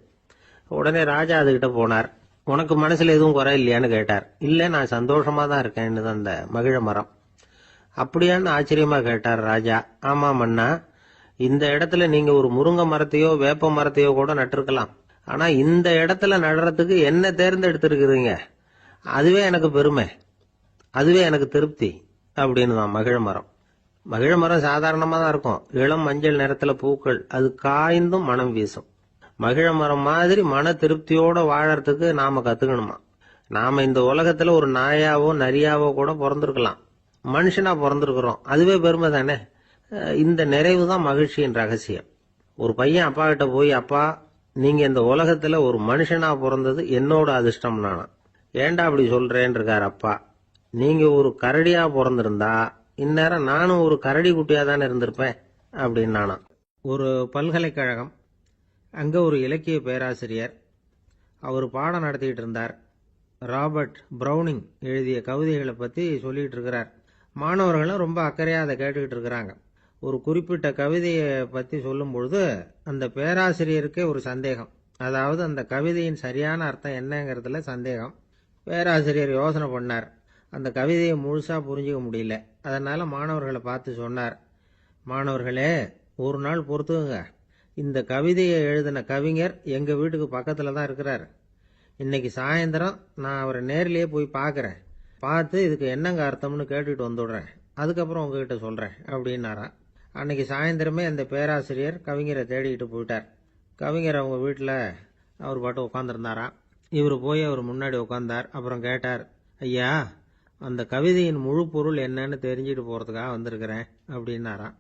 உடனே ராஜா அதுகிட்ட போனார். உனக்கு மனசுல எதுவும் குறை இல்லையான்னு கேட்டார். இல்ல நான் சந்தோஷமா தான் இருக்கேன்னு அந்த மகிழ மரம். அப்படியான்னு ஆச்சரியமா கேட்டார் ராஜா. ஆமா மன்னா, இந்த இடத்துல நீங்க ஒரு முருங்கை மரத்தையோ வேப்ப மரத்தையோ கூட நட்டிருக்கலாம், ஆனா இந்த இடத்துல நடுறதுக்கு என்ன தேர்ந்தெடுத்திருக்கிறீங்க, அதுவே எனக்கு பெருமை, அதுவே எனக்கு திருப்தி அப்படின்னு தான் மகிழ மரம். மகிழ மரம் சாதாரணமா தான் இருக்கும், இளம் மஞ்சள் நிறத்துல பூக்கள், அது காய்ந்தும் மனம் வீசும். மகிழ மரம் மாதிரி மன திருப்தியோட வாழறதுக்கு நாம கத்துக்கணுமா. நாம இந்த உலகத்துல ஒரு நாயாவோ நரியாவோ கூட பிறந்திருக்கலாம், மனுஷனா பிறந்திருக்கிறோம், அதுவே பெருமை தானே. இந்த நிறைவு தான் மகிழ்ச்சியின் ரகசியம். ஒரு பையன் அப்பா கிட்ட போய், அப்பா நீங்க இந்த உலகத்துல ஒரு மனுஷனா பிறந்தது என்னோட அதிர்ஷ்டம் நானா. ஏண்டா அப்படி சொல்றேன்னு இருக்காரு அப்பா. நீங்க ஒரு கரடியா பிறந்திருந்தா இந்நேரம் நானும் ஒரு கரடி குட்டியா தானே இருந்திருப்பேன் அப்படின்னு நானா. ஒரு பல்கலைக்கழகம், அங்க ஒரு இலக்கிய பேராசிரியர், அவர் பாடம் நடத்திட்டு இருந்தார். ராபர்ட் பிரவுனிங் எழுதிய கவிதைகளை பத்தி சொல்லிட்டு இருக்கிறார். மாணவர்களும் ரொம்ப அக்கறையா அதை கேட்டுக்கிட்டு இருக்கிறாங்க. ஒரு குறிப்பிட்ட கவிதையை பத்தி சொல்லும் பொழுது அந்த பேராசிரியருக்கே ஒரு சந்தேகம். அதாவது அந்த கவிதையின் சரியான அர்த்தம் என்னங்கிறதுல சந்தேகம். பேராசிரியர் யோசனை பண்ணார். அந்த கவிதையை முழுசா புரிஞ்சுக்க முடியல. அதனால மாணவர்களை பார்த்து சொன்னார், மாணவர்களே ஒரு நாள் பொறுத்துங்க, இந்த கவிதையை எழுதின கவிஞர் எங்க வீட்டுக்கு பக்கத்துல தான் இருக்கிறார். இன்னைக்கு சாயந்தரம் நான் அவரை நேரிலேயே போய் பார்க்கறேன். பார்த்து இதுக்கு என்னங்க அர்த்தம்னு கேட்டுட்டு வந்துடுறேன். அதுக்கப்புறம் உங்ககிட்ட சொல்றேன் அப்படின்னாராம். அன்னைக்கு சாயந்தரமே அந்த பேராசிரியர் கவிஞரை தேடிக்கிட்டு போயிட்டார். கவிஞர் அவங்க வீட்டில் அவர் பாட்டு உட்காந்துருந்தாராம். இவர் போய் அவர் முன்னாடி உட்காந்தார். அப்புறம் கேட்டார், ஐயா அந்த கவிதையின் முழு பொருள் என்னன்னு தெரிஞ்சுட்டு போறதுக்காக வந்திருக்கிறேன் அப்படின்னாராம்.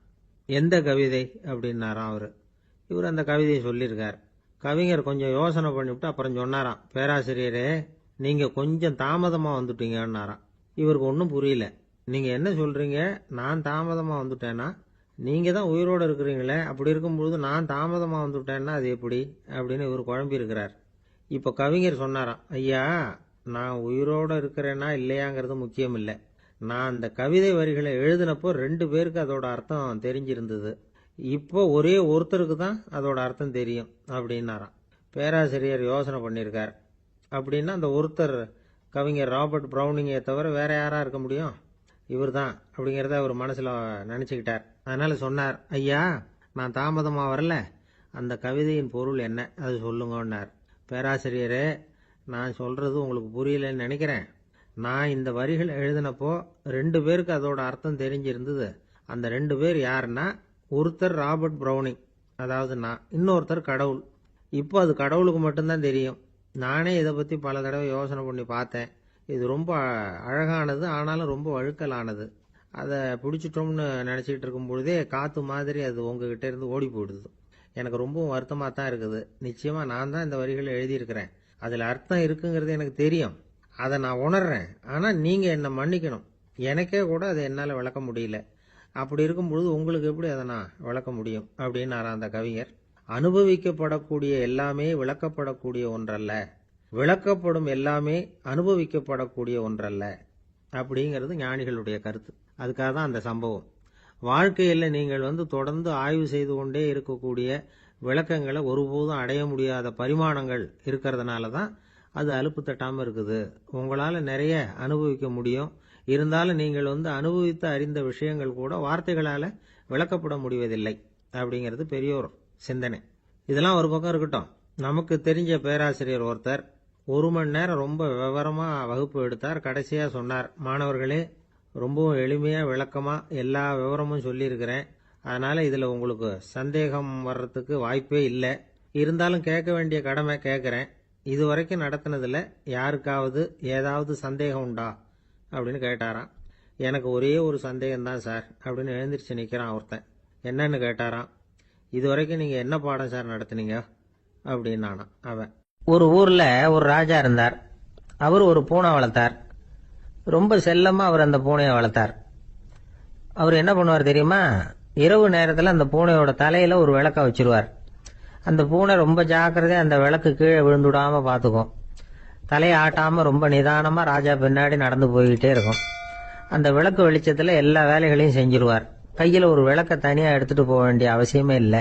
எந்த கவிதை அப்படின்னாராம் அவரு. இவர் அந்த கவிதையை சொல்லியிருக்கார். கவிஞர் கொஞ்சம் யோசனை பண்ணிவிட்டு அப்புறம் சொன்னாராம், பேராசிரியரே நீங்க கொஞ்சம் தாமதமா வந்துட்டீங்கன்னாராம். இவருக்கு ஒன்றும் புரியல. நீங்க என்ன சொல்றீங்க, நான் தாமதமா வந்துட்டேன்னா? நீங்க தான் உயிரோடு இருக்கிறீங்களே, அப்படி இருக்கும்பொழுது நான் தாமதமா வந்துட்டேன்னா அது எப்படி அப்படின்னு இவர் குழம்பி இருக்கிறார். இப்ப கவிஞர் சொன்னாராம், ஐயா நான் உயிரோட இருக்கிறேன்னா இல்லையாங்கிறது முக்கியம் இல்லை. நான் அந்த கவிதை வரிகளை எழுதினப்போ 2 பேருக்கு அதோட அர்த்தம் தெரிஞ்சிருந்தது. இப்போ ஒரே ஒருத்தருக்கு தான் அதோட அர்த்தம் தெரியும் அப்படின்னாராம். பேராசிரியர் யோசனை பண்ணியிருக்கார். அப்படின்னா அந்த ஒருத்தர் கவிஞர் ராபர்ட் பிரவுனிங்கை தவிர வேற யாரா இருக்க முடியும்? இவர் தான் அப்படிங்கிறத அவர் மனசுல நினைச்சுக்கிட்டார். அதனால சொன்னார், ஐயா நான் தாமதமா வரல, அந்த கவிதையின் பொருள் என்ன அது சொல்லுங்கன்னார். பேராசிரியரே நான் சொல்றது உங்களுக்கு புரியலன்னு நினைக்கிறேன். நான் இந்த வரிகள் எழுதினப்போ 2 பேருக்கு அதோட அர்த்தம் தெரிஞ்சிருந்தது. அந்த 2 பேர் யாருன்னா, ஒருத்தர் ராபர்ட் பிரவுனிங், அதாவது நான், இன்னொருத்தர் கடவுள். இப்போ அது கடவுளுக்கு மட்டும்தான் தெரியும். நானே இதை பத்தி பல தடவை யோசனை பண்ணி பார்த்தேன். இது ரொம்ப அழகானது, ஆனாலும் ரொம்ப வழுக்கலானது. அதை பிடிச்சிட்டோம்னு நினைச்சிட்டு இருக்கும் பொழுதே காத்து மாதிரி அது உங்ககிட்ட இருந்து ஓடி போயிடுது. எனக்கு ரொம்பவும் வருத்தமா தான் இருக்குது. நிச்சயமா நான் தான் இந்த வரிகளை எழுதியிருக்கிறேன். அதுல அர்த்தம் இருக்குங்கிறது எனக்கு தெரியும், அதை நான் உணர்றேன். ஆனா நீங்க என்னை மன்னிக்கணும். எனக்கே கூட அதை என்னால விளக்க முடியல. அப்படி இருக்கும் பொழுது உங்களுக்கு எப்படி அதை நான் விளக்க முடியும் அப்படின்னாரா அந்த கவிஞர். அனுபவிக்கப்படக்கூடிய எல்லாமே விளக்கப்படக்கூடிய ஒன்றல்ல, விளக்கப்படும் எல்லாமே அனுபவிக்கப்படக்கூடிய ஒன்றல்ல அப்படிங்கிறது ஞானிகளுடைய கருத்து. அதுக்காக தான் அந்த சம்பவம். வாழ்க்கையில் நீங்கள் தொடர்ந்து ஆய்வு செய்து கொண்டே இருக்கக்கூடிய விளக்கங்களை ஒருபோதும் அடைய முடியாத பரிமாணங்கள் இருக்கிறதுனால தான் அது அலுப்பு தட்டாமல் இருக்குது. உங்களால் நிறைய அனுபவிக்க முடியும், இருந்தாலும் நீங்கள் அனுபவித்து அறிந்த விஷயங்கள் கூட வார்த்தைகளால் விளக்கப்பட முடிவதில்லை அப்படிங்கிறது பெரியோர் சிந்தனை. இதெல்லாம் ஒரு பக்கம் இருக்கட்டும். நமக்கு தெரிஞ்ச பேராசிரியர் ஒருத்தர் 1 மணி நேரம் ரொம்ப விவரமா வகுப்பு எடுத்தார். கடைசியா சொன்னார், மாணவர்களே ரொம்பவும் எளிமையா விளக்கமா எல்லா விவரமும் சொல்லியிருக்கிறேன். அதனால இதுல உங்களுக்கு சந்தேகம் வர்றதுக்கு வாய்ப்பே இல்லை. இருந்தாலும் கேட்க வேண்டிய கடமை கேட்கிறேன். இது வரைக்கும் நடத்தினதுல யாருக்காவது ஏதாவது சந்தேகம் உண்டா அப்படின்னு கேட்டாராம். எனக்கு ஒரே ஒரு சந்தேகம் தான் சார் அப்படின்னு எழுந்திரிச்சு நிக்கிறான் ஒருத்தன். என்னன்னு கேட்டாராம். இது வரைக்கும் நீங்க என்ன பாடம் சார் நடத்துனீங்க அப்படின்னானா அவன். ஒரு ஊர்ல ஒரு ராஜா இருந்தார். அவர் ஒரு பூனை வளர்த்தார். ரொம்ப செல்லமா அவர் அந்த பூனையை வளர்த்தார். அவர் என்ன பண்ணுவார் தெரியுமா, இரவு நேரத்தில் அந்த பூனையோட தலையில ஒரு விளக்க வச்சிருவார். அந்த பூனை ரொம்ப ஜாக்கிரதையா அந்த விளக்கு கீழே விழுந்துடாம பார்த்துக்கும். தலையை ஆட்டாம ரொம்ப நிதானமா ராஜா பின்னாடி நடந்து போய்கிட்டே இருக்கும். அந்த விளக்கு வெளிச்சத்துல எல்லா வேலைகளையும் செஞ்சிருவார். கையில ஒரு விளக்க தனியா எடுத்துட்டு போக வேண்டிய அவசியமே இல்லை.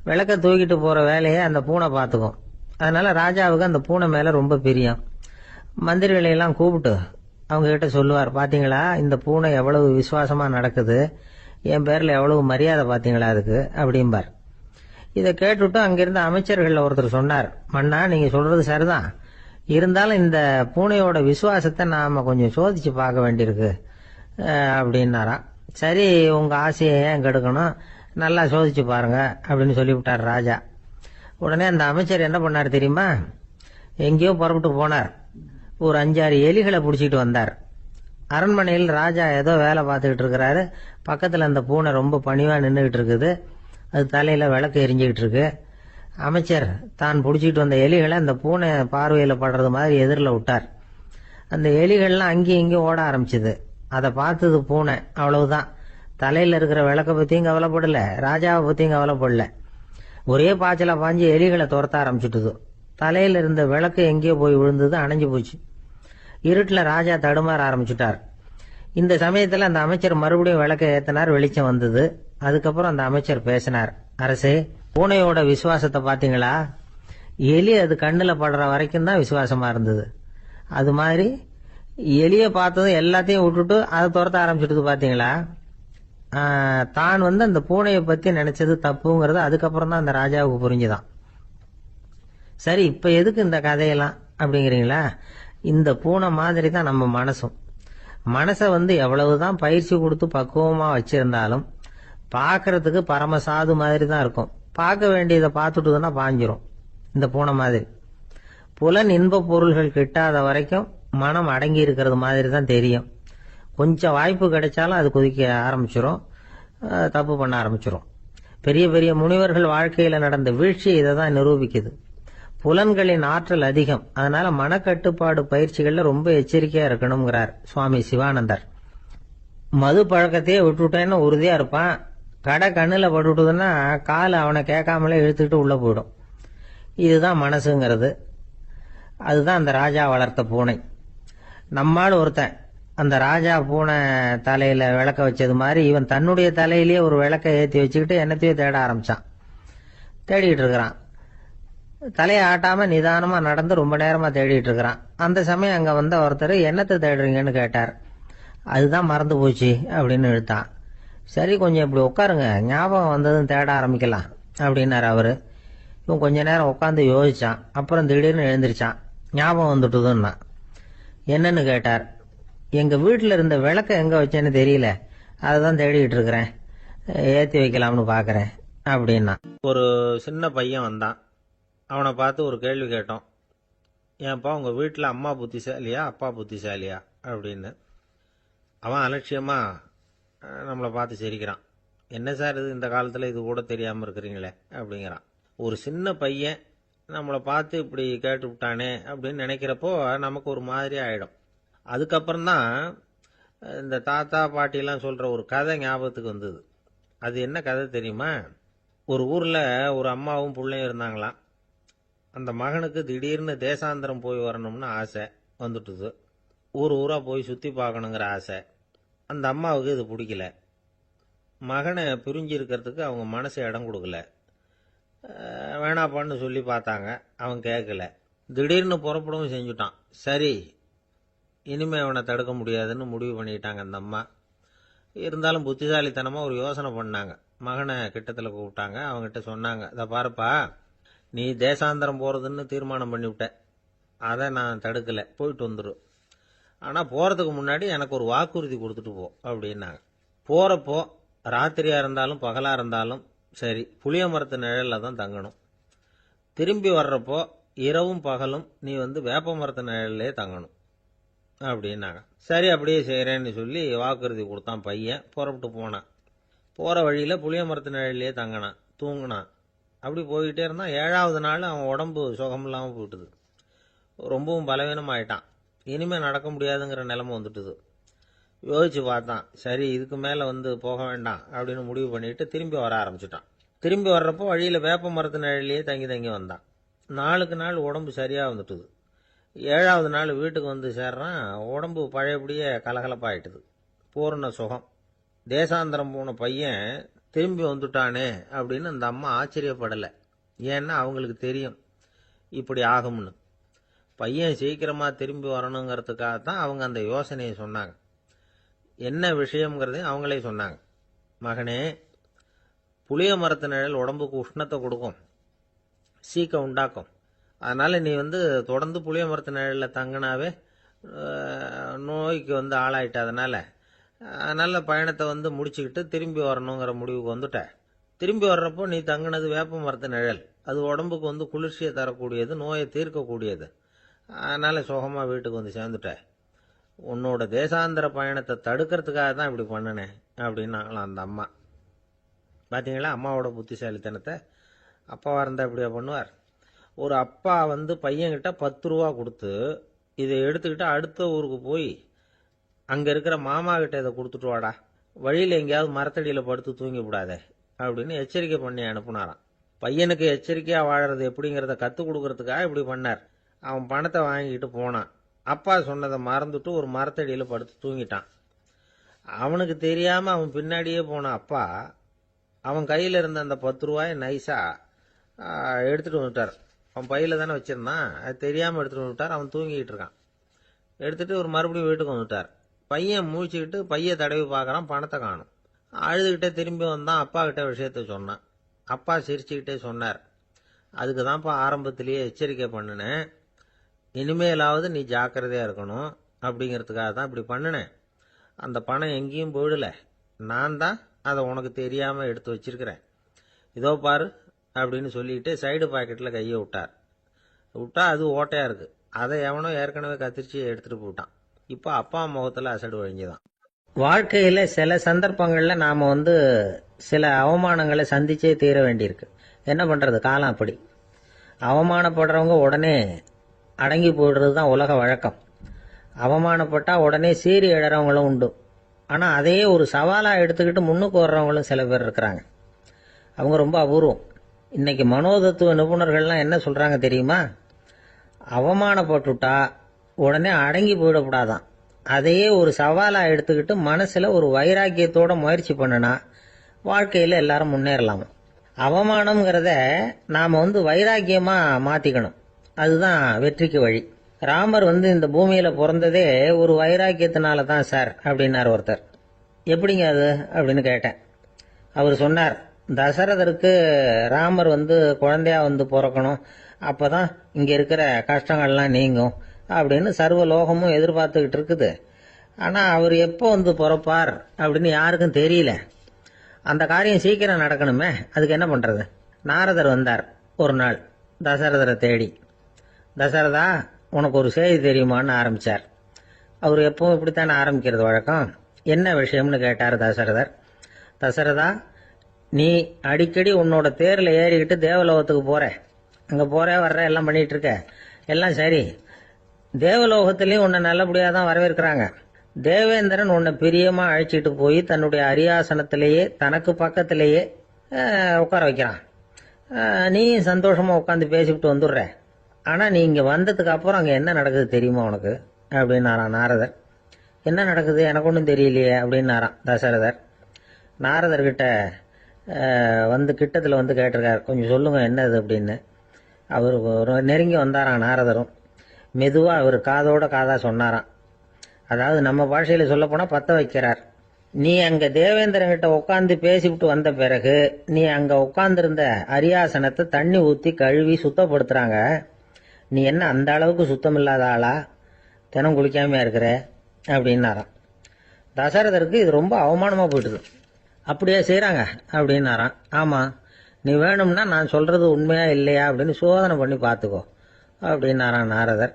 விளக்க தூக்கிட்டு போற வேலையை அந்த பூனை பார்த்துக்கும். அதனால ராஜாவுக்கு அந்த பூனை மேல ரொம்ப பிரியம். மந்திரிகளை எல்லாம் கூப்பிட்டு அவங்க கிட்ட சொல்லுவார், பாத்தீங்களா இந்த பூனை எவ்வளவு விசுவாசமா நடக்குது, என் பேர்ல எவ்வளவு மரியாதை பாத்தீங்களா அதுக்கு அப்படிம்பார். இதை கேட்டுட்டு அங்கிருந்த அமைச்சர்கள் ஒருத்தர் சொன்னார், மன்னா நீங்க சொல்றது சரிதான், இருந்தாலும் இந்த பூனையோட விசுவாசத்தை நாம கொஞ்சம் சோதிச்சு பார்க்க வேண்டியிருக்கு அப்படின்னாராம். சரி உங்க ஆசையை ஏன் கெடுக்கணும், நல்லா சோதிச்சு பாருங்க அப்படின்னு சொல்லிவிட்டார் ராஜா. உடனே அந்த அமைச்சர் என்ன பண்ணார் தெரியுமா? எங்கேயோ புறப்பட்டு போனார். ஒரு 5-6 எலிகளை பிடிச்சிட்டு வந்தார். அரண்மனையில் ராஜா ஏதோ வேலை பார்த்துக்கிட்டு இருக்கிறாரு. பக்கத்தில் அந்த பூனை ரொம்ப பணிவாக நின்றுக்கிட்டு இருக்குது. அது தலையில் விளக்கு எரிஞ்சுக்கிட்டு இருக்கு. அமைச்சர் தான் பிடிச்சிட்டு வந்த எலிகளை அந்த பூனை பார்வையில் படுறது மாதிரி எதிரில் விட்டார். அந்த எலிகள்லாம் அங்கேயும் இங்கேயும் ஓட ஆரம்பிச்சுது. அதை பார்த்தது பூனை. அவ்வளவுதான். தலையில் இருக்கிற விளக்கை பற்றியும் கவலைப்படல, ராஜாவை பற்றியும் கவலைப்படல. ஒரே பாய்ச்சலாக பாஞ்சு எலிகளை துரத்த ஆரம்பிச்சுட்டுது. தலையில் இருந்த விளக்கு எங்கேயோ போய் விழுந்தது, அணைஞ்சு போச்சு. இருட்டில் ராஜா தடுமாற ஆரம்பிச்சுட்டார். இந்த சமயத்தில் அந்த அமைச்சர் மறுபடியும் விளக்கை ஏற்றினார். வெளிச்சம் வந்தது. அதுக்கப்புறம் அந்த அமைச்சர் பேசினார். அரசே, பூனையோட விசுவாசத்தை பார்த்தீங்களா? எலி அது கண்ணில் படுற வரைக்கும் தான் விசுவாசமா இருந்தது. அது மாதிரி எலியை பார்த்ததும் எல்லாத்தையும் விட்டுட்டு அதை துரத்த ஆரம்பிச்சுட்டு பார்த்தீங்களா? தான் அந்த பூனையை பற்றி நினைச்சது தப்புங்கிறது அதுக்கப்புறம் தான் அந்த ராஜாவுக்கு புரிஞ்சுதான். சரி, இப்ப எதுக்கு இந்த கதையெல்லாம் அப்படிங்கிறீங்களா? இந்த பூனை மாதிரி தான் நம்ம மனசும். மனசை எவ்வளவுதான் பயிற்சி கொடுத்து பக்குவமா வச்சிருந்தாலும் பார்க்கறதுக்கு பரமசாது மாதிரி தான் இருக்கும். பார்க்க வேண்டியதை பார்த்துட்டுதுன்னா பாஞ்சிரும். இந்த பூனை மாதிரி புலன் இன்ப பொருள்கள் கிட்டாத வரைக்கும் மனம் அடங்கி இருக்கிறது மாதிரி தான் தெரியும். கொஞ்சம் வாய்ப்பு கிடைச்சாலும் அது குதிக்க ஆரம்பிச்சிரும், தப்பு பண்ண ஆரம்பிச்சிரும். பெரிய பெரிய முனிவர்கள் வாழ்க்கையில நடந்த வீழ்ச்சி இதை தான் நிரூபிக்குது. புலன்களின் ஆற்றல் அதிகம். அதனால மனக்கட்டுப்பாடு பயிற்சிகள்ல ரொம்ப எச்சரிக்கையா இருக்கணுங்கிறார் சுவாமி சிவானந்தர். மது பழக்கத்தையே விட்டுட்டேன்னு உறுதியா இருப்பான். கடை கண்ணுல பட்டுட்டுதுன்னா கால் அவனை கேட்காமலே இழுத்துக்கிட்டு உள்ள போயிடும். இதுதான் மனசுங்கிறது. அதுதான் அந்த ராஜா வளர்த்த பூனை. நம்மால் ஒருத்தன் அந்த ராஜா பூனை தலையில விளக்க வச்சது மாதிரி இவன் தன்னுடைய தலையிலேயே ஒரு விளக்க ஏற்றி வச்சுக்கிட்டு என்னத்தையோ தேட ஆரம்பிச்சான். தேடிட்டு இருக்கிறான். தலையை ஆட்டாம நிதானமா நடந்து ரொம்ப நேரமா தேடிட்டு இருக்கிறான். அந்த சமயம் அங்க வந்த ஒருத்தர் என்னத்தை தேடுறீங்கன்னு கேட்டார். அதுதான் மறந்து போச்சு அப்படின்னு இழுத்தான். சரி, கொஞ்சம் இப்படி உட்காருங்க, ஞாபகம் வந்ததும் தேட ஆரம்பிக்கலாம் அப்படின்னாரு அவரு. இவன் கொஞ்ச நேரம் உட்காந்து யோசிச்சான். அப்புறம் திடீர்னு எழுந்திருச்சான். ஞாபகம் வந்துட்டுதுன்னா. என்னன்னு கேட்டார். எங்க வீட்டுல இருந்த விளக்க எங்க வச்சேன்னு தெரியல, அதான் தேடிட்டு இருக்கிறேன், ஏத்தி வைக்கலாம்னு பாக்குறேன் அப்படின்னா. ஒரு சின்ன பையன் வந்தான். அவனை பார்த்து ஒரு கேள்வி கேட்டோம். ஏன்ப்பா உங்க வீட்டில் அம்மா புத்திசாலியா அப்பா புத்திசாலியா அப்படின்னு. அவன் அலட்சியமா நம்மளை பார்த்து சிரிக்கிறான். என்ன சார் இது, இந்த காலத்தில் இது கூட தெரியாமல் இருக்கிறீங்களே அப்படிங்கிறான். ஒரு சின்ன பையன் நம்மளை பார்த்து இப்படி கேட்டு விட்டானே அப்படின்னு நினைக்கிறப்போ நமக்கு ஒரு மாதிரி ஆயிடும். அதுக்கப்புறம்தான் இந்த தாத்தா பாட்டிலாம் சொல்கிற ஒரு கதை ஞாபகத்துக்கு வந்தது. அது என்ன கதை தெரியுமா? ஒரு ஊரில் ஒரு அம்மாவும் பிள்ளையும் இருந்தாங்களாம். அந்த மகனுக்கு திடீர்னு தேசாந்திரம் போய் வரணும்னு ஆசை வந்துட்டுது. ஊராக போய் சுற்றி பார்க்கணுங்கிற ஆசை. அந்த அம்மாவுக்கு இது பிடிக்கல. மகனை பிரிஞ்சு இருக்கிறதுக்கு அவங்க மனசு இடம் கொடுக்கல. வேணாப்பான்னு சொல்லி பார்த்தாங்க, அவன் கேட்கல. திடீர்னு புறப்படவும் செஞ்சுட்டான். சரி, இனிமே அவனை தடுக்க முடியாதுன்னு முடிவு பண்ணிட்டாங்க அந்த அம்மா. இருந்தாலும் புத்திசாலித்தனமாக ஒரு யோசனை பண்ணாங்க. மகனை கிட்டத்தில் கூப்பிட்டாங்க. அவங்ககிட்ட சொன்னாங்க, இதை பாருப்பா, நீ தேசாந்திரம் போகிறதுன்னு தீர்மானம் பண்ணிவிட்ட, அதை நான் தடுக்கலை, போயிட்டு வந்துடும். ஆனால் போகிறதுக்கு முன்னாடி எனக்கு ஒரு வாக்குறுதி கொடுத்துட்டு போ அப்படின்னாங்க. போகிறப்போ ராத்திரியாக இருந்தாலும் பகலாக இருந்தாலும் சரி, புளிய மரத்து நிழலில் தான் தங்கணும். திரும்பி வர்றப்போ இரவும் பகலும் நீ வேப்ப மரத்து நிழல்லே தங்கணும் அப்படின்னாங்க. சரி, அப்படியே செய்கிறேன்னு சொல்லி வாக்குறுதி கொடுத்தான் பையன். புறப்பட்டு போனான். போகிற வழியில் புளிய மரத்து நிழல்லே தங்கினான், தூங்கினான். அப்படி போய்கிட்டே இருந்தான். 7வது நாள் அவன் உடம்பு சுகம் இல்லாமல் போயிட்டுது. ரொம்பவும் பலவீனமாயிட்டான். இனிமேல் நடக்க முடியாதுங்கிற நிலைமை வந்துட்டுது. யோசிச்சு பார்த்தான். சரி, இதுக்கு மேலே போக வேண்டாம் அப்படின்னு முடிவு பண்ணிட்டு திரும்பி வர ஆரம்பிச்சிட்டான். திரும்பி வர்றப்போ வழியில் வேப்ப மரத்து நிழலையே தங்கி தங்கி வந்தான். நாளுக்கு நாள் உடம்பு சரியாக வந்துட்டுது. 7வது நாள் வீட்டுக்கு சேர்றான். உடம்பு பழையபடியே கலகலப்பாயிட்டுது. பூர்ண சுகம். தேசாந்திரம் போன பையன் திரும்பி வந்துட்டானே அப்படின்னு அந்த அம்மா ஆச்சரியப்படலை. ஏன்னா அவங்களுக்கு தெரியும் இப்படி ஆகும்னு. பையன் சீக்கிரமா திரும்பி வரணுங்கிறதுக்காகத்தான் அவங்க அந்த யோசனையை சொன்னாங்க. என்ன விஷயம்ங்கிறதையும் அவங்களே சொன்னாங்க. மகனே, புளிய மரத்து நிழல் உடம்புக்கு உஷ்ணத்தை கொடுக்கும், சீக்கம் உண்டாக்கும். அதனால நீ தொடர்ந்து புளிய மரத்து நிழலில் தங்கினாவே நோய்க்கு ஆளாயிட்ட. அதனால பயணத்தை முடிச்சுக்கிட்டு திரும்பி வரணுங்கிற முடிவுக்கு வந்துட்ட. திரும்பி வர்றப்போ நீ தங்கினது வேப்ப மரத்து நிழல், அது உடம்புக்கு குளிர்ச்சியை தரக்கூடியது, நோயை தீர்க்கக்கூடியது. அதனால சுகமாக வீட்டுக்கு சேர்ந்துட்டேன். உன்னோட தேசாந்திர பயணத்தை தடுக்கிறதுக்காக தான் இப்படி பண்ணினேன் அப்படின்னாங்களாம் அந்த அம்மா. பார்த்தீங்களா அம்மாவோட புத்திசாலித்தனத்தை? அப்பாவாக இருந்தால் இப்படியா பண்ணுவார்? ஒரு அப்பா பையன்கிட்ட 10 ரூபா கொடுத்து இதை எடுத்துக்கிட்டு அடுத்த ஊருக்கு போய் அங்கே இருக்கிற மாமா கிட்ட இதை கொடுத்துட்டு வாடா, வழியில் எங்கேயாவது மரத்தடியில் படுத்து தூங்கி விடாதே அப்படின்னு எச்சரிக்கை பண்ணி அனுப்புனாராம். பையனுக்கு எச்சரிக்கையாக வாழறது எப்படிங்கிறத கற்றுக் கொடுக்கறதுக்காக இப்படி பண்ணார். அவன் பணத்தை வாங்கிட்டு போனான். அப்பா சொன்னதை மறந்துட்டு ஒரு மரத்தடியில் படுத்து தூங்கிட்டான். அவனுக்கு தெரியாமல் அவன் பின்னாடியே போன அப்பா அவன் கையில் இருந்த அந்த 10 ரூபாயை நைஸாக எடுத்துகிட்டு வந்துட்டார். அவன் பையில் தானே வச்சிருந்தான், அது தெரியாமல் எடுத்துகிட்டு வந்துட்டார். அவன் தூங்கிக்கிட்டு இருக்கான். எடுத்துகிட்டு ஒரு மறுபடியும் வீட்டுக்கு வந்துட்டார். பையன் மூழ்கிக்கிட்டு பையை தடவி பார்க்குறான், பணத்தை காணும். அழுதுகிட்டே திரும்பி வந்தான். அப்பா கிட்ட விஷயத்த சொன்னான். அப்பா சிரிச்சுக்கிட்டே சொன்னார், அதுக்கு தான்ப்பா ஆரம்பத்திலேயே எச்சரிக்கை பண்ணினேன், இனிமேலாவது நீ ஜாக்கிரதையாக இருக்கணும் அப்படிங்கிறதுக்காக தான் இப்படி பண்ணினேன். அந்த பணம் எங்கேயும் போயிடல, நான் தான் அதை உனக்கு தெரியாமல் எடுத்து வச்சிருக்கிறேன். இதோ பாரு அப்படின்னு சொல்லிட்டு சைடு பாக்கெட்டில் கையை விட்டா அது ஓட்டையாக இருக்குது. அதை எவனோ ஏற்கனவே கத்திரிச்சு எடுத்துகிட்டு போட்டான். இப்போ அப்பா முகத்தில் அசடு வழிஞ்சுதான். வாழ்க்கையில் சில சந்தர்ப்பங்களில் நாம் சில அவமானங்களை சந்திச்சே தீர வேண்டியிருக்கு. என்ன பண்ணுறது, காலம் அப்படி. அவமானப்படுறவங்க உடனே அடங்கி போயிடுறது தான் உலக வழக்கம். அவமானப்பட்டால் உடனே சீறி எழறவங்களும் உண்டு. ஆனால் அதையே ஒரு சவாலாக எடுத்துக்கிட்டு முன்னுக்கு வர்றவங்களும் சில பேர் இருக்கிறாங்க. அவங்க ரொம்ப அபூர்வம். இன்னைக்கு மனோதத்துவ நிபுணர்கள்லாம் என்ன சொல்கிறாங்க தெரியுமா? அவமானப்பட்டுட்டா உடனே அடங்கி போயிடக்கூடாதான். அதையே ஒரு சவாலாக எடுத்துக்கிட்டு மனசில் ஒரு வைராக்கியத்தோட முயற்சி பண்ணினா வாழ்க்கையில் எல்லாரும் முன்னேறலாமா. அவமானம்ங்கிறத நாம் வைராக்கியமாக மாற்றிக்கணும். அதுதான் வெற்றிக்கு வழி. ராமர் இந்த பூமியில் பிறந்ததே ஒரு வைராக்கியத்தினால தான் சார் அப்படின்னார் ஒருத்தர். எப்படிங்க அது அப்படின்னு கேட்டேன். அவர் சொன்னார், தசரதருக்கு ராமர் குழந்தையா பிறக்கணும், அப்போ தான் இங்கே இருக்கிற கஷ்டங்கள்லாம் நீங்கும் அப்படின்னு சர்வ லோகமும் எதிர்பார்த்துக்கிட்டு இருக்குது. ஆனால் அவர் எப்போ பிறப்பார் அப்படின்னு யாருக்கும் தெரியல. அந்த காரியம் சீக்கிரம் நடக்கணுமே, அதுக்கு என்ன பண்ணுறது? நாரதர் வந்தார் ஒரு நாள் தசரதரை தேடி. தசரதா, உனக்கு ஒரு செய்தி தெரியுமான்னு ஆரம்பித்தார். அவர் எப்பவும் இப்படித்தானே ஆரம்பிக்கிறது வழக்கம். என்ன விஷயம்னு கேட்டார் தசரதர். தசரதா, நீ அடிக்கடி உன்னோட தேரில் ஏறிக்கிட்டு தேவலோகத்துக்கு போற, அங்கே போற வர்ற எல்லாம் பண்ணிட்டு இருக்க, எல்லாம் சரி. தேவலோகத்திலையும் உன்னை நல்லபடியாக தான் வரவேற்கிறாங்க. தேவேந்திரன் உன்னை பிரியமாக அழைச்சிட்டு போய் தன்னுடைய அரியாசனத்திலேயே தனக்கு பக்கத்திலேயே உட்கார வைக்கிறான். நீயும் சந்தோஷமாக உட்காந்து பேசிவிட்டு வந்துடுற. ஆனால் நீ இங்கே வந்ததுக்கு அப்புறம் அங்கே என்ன நடக்குது தெரியுமா உனக்கு அப்படின்னாரான் நாரதர். என்ன நடக்குது எனக்கு ஒன்றும் தெரியலையே அப்படின்னாரான் தசரதர். நாரதர்கிட்ட கிட்டத்தில் கேட்டிருக்கார், கொஞ்சம் சொல்லுங்க என்னது அப்படின்னு. அவர் நெருங்கி வந்தாராம் நாரதரும். மெதுவாக அவர் காதோட காதாக சொன்னாராம். அதாவது நம்ம பாஷையில் சொல்லப்போனால் பற்ற வைக்கிறார். நீ அங்கே தேவேந்திரங்கிட்ட உட்காந்து பேசிவிட்டு வந்த பிறகு நீ அங்கே உட்காந்துருந்த அரியாசனத்தை தண்ணி ஊற்றி கழுவி சுத்தப்படுத்துகிறாங்க. நீ என்ன அந்த அளவுக்கு சுத்தம் இல்லாத ஆளா, தினம் குளிக்காமையா இருக்கிற அப்படின்னாராம். தசரதருக்கு இது ரொம்ப அவமானமாக போயிட்டுது. அப்படியே செய்கிறாங்க அப்படின்னாராம். ஆமாம், நீ வேணும்னா நான் சொல்கிறது உண்மையா இல்லையா அப்படின்னு சோதனை பண்ணி பார்த்துக்கோ அப்படின்னாரான் நாரதர்.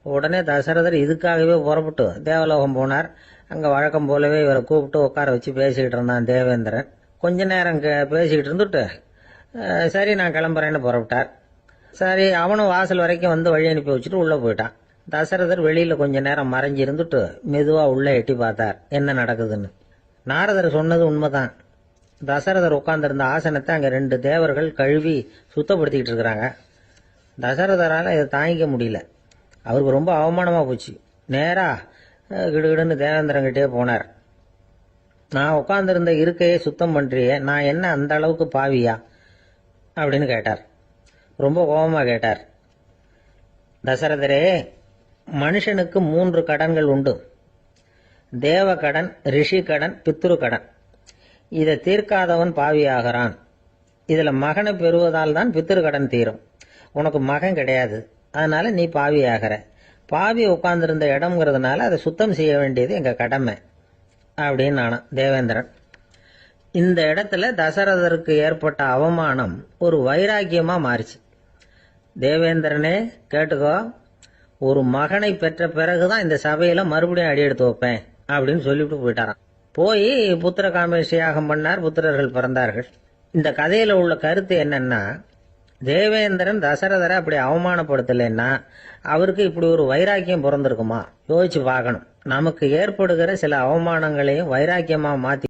உடனே தசரதர் இதுக்காகவே புறப்பட்டு தேவலோகம் போனார். அங்கே வழக்கம் போலவே இவரை கூப்பிட்டு உட்கார வச்சு பேசிக்கிட்டு இருந்தான் தேவேந்திரன். கொஞ்ச நேரம் பேசிக்கிட்டு இருந்துட்டு சரி நான் கிளம்புறேன்னு புறப்பட்டார். சரி, அவனும் வாசல் வரைக்கும் வழி அனுப்பி வச்சுட்டு உள்ளே போயிட்டான். தசரதர் வெளியில் கொஞ்ச நேரம் மறைஞ்சி இருந்துட்டு மெதுவாக உள்ளே எட்டி பார்த்தார் என்ன நடக்குதுன்னு. நாரதர் சொன்னது உண்மைதான். தசரதர் உட்கார்ந்திருந்த ஆசனத்தை அங்கே 2 தேவர்கள் கழுவி சுத்தப்படுத்திக்கிட்டு இருக்கிறாங்க. தசரதரால் இதை தாங்கிக்க முடியல. அவருக்கு ரொம்ப அவமானமாக போச்சு. நேராக கிடுகிடுன்னு தேவேந்திரங்கிட்டே போனார். நான் உட்கார்ந்திருந்த இருக்கையை சுத்தம் பண்ணுறியே, நான் என்ன அந்த அளவுக்கு பாவியா அப்படின்னு கேட்டார். ரொம்ப கோபமாக கேட்டார். தசரதரே, மனுஷனுக்கு 3 கடன்கள் உண்டு. தேவ கடன், ரிஷி கடன், பித்ரு கடன். இதை தீர்க்காதவன் பாவியாகிறான். இதில் மகனை பெறுவதால் தான் பித்ரு கடன் தீரும். உனக்கு மகன் கிடையாது, அதனால நீ பாவியாகிற. பாவி உட்கார்ந்திருந்த இடம்ங்கிறதுனால அதை சுத்தம் செய்ய வேண்டியது எங்கள் கடமை அப்படின்னு நானும் தேவேந்திரன். இந்த இடத்துல தசரதருக்கு ஏற்பட்ட அவமானம் ஒரு வைராக்கியமா மாறிச்சு. தேவேந்திரனே கேட்டுக்கோ, ஒரு மகனை பெற்ற பிறகுதான் இந்த சபையில மறுபடியும் அடி எடுத்து வைப்பேன் அப்படின்னு சொல்லிவிட்டு போயிட்டாராம். போய் புத்திர காமேஷ் யாகம் பண்ணார், புத்திரர்கள் பிறந்தார்கள். இந்த கதையில உள்ள கருத்து என்னன்னா, தேவேந்திரன் தசரதரை அப்படி அவமானப்படுத்தலைன்னா அவருக்கு இப்படி ஒரு வைராக்கியம் பிறந்திருக்குமா? யோசிச்சு பார்க்கணும். நமக்கு ஏற்படுகிற சில அவமானங்களையும் வைராக்கியமா மாத்தி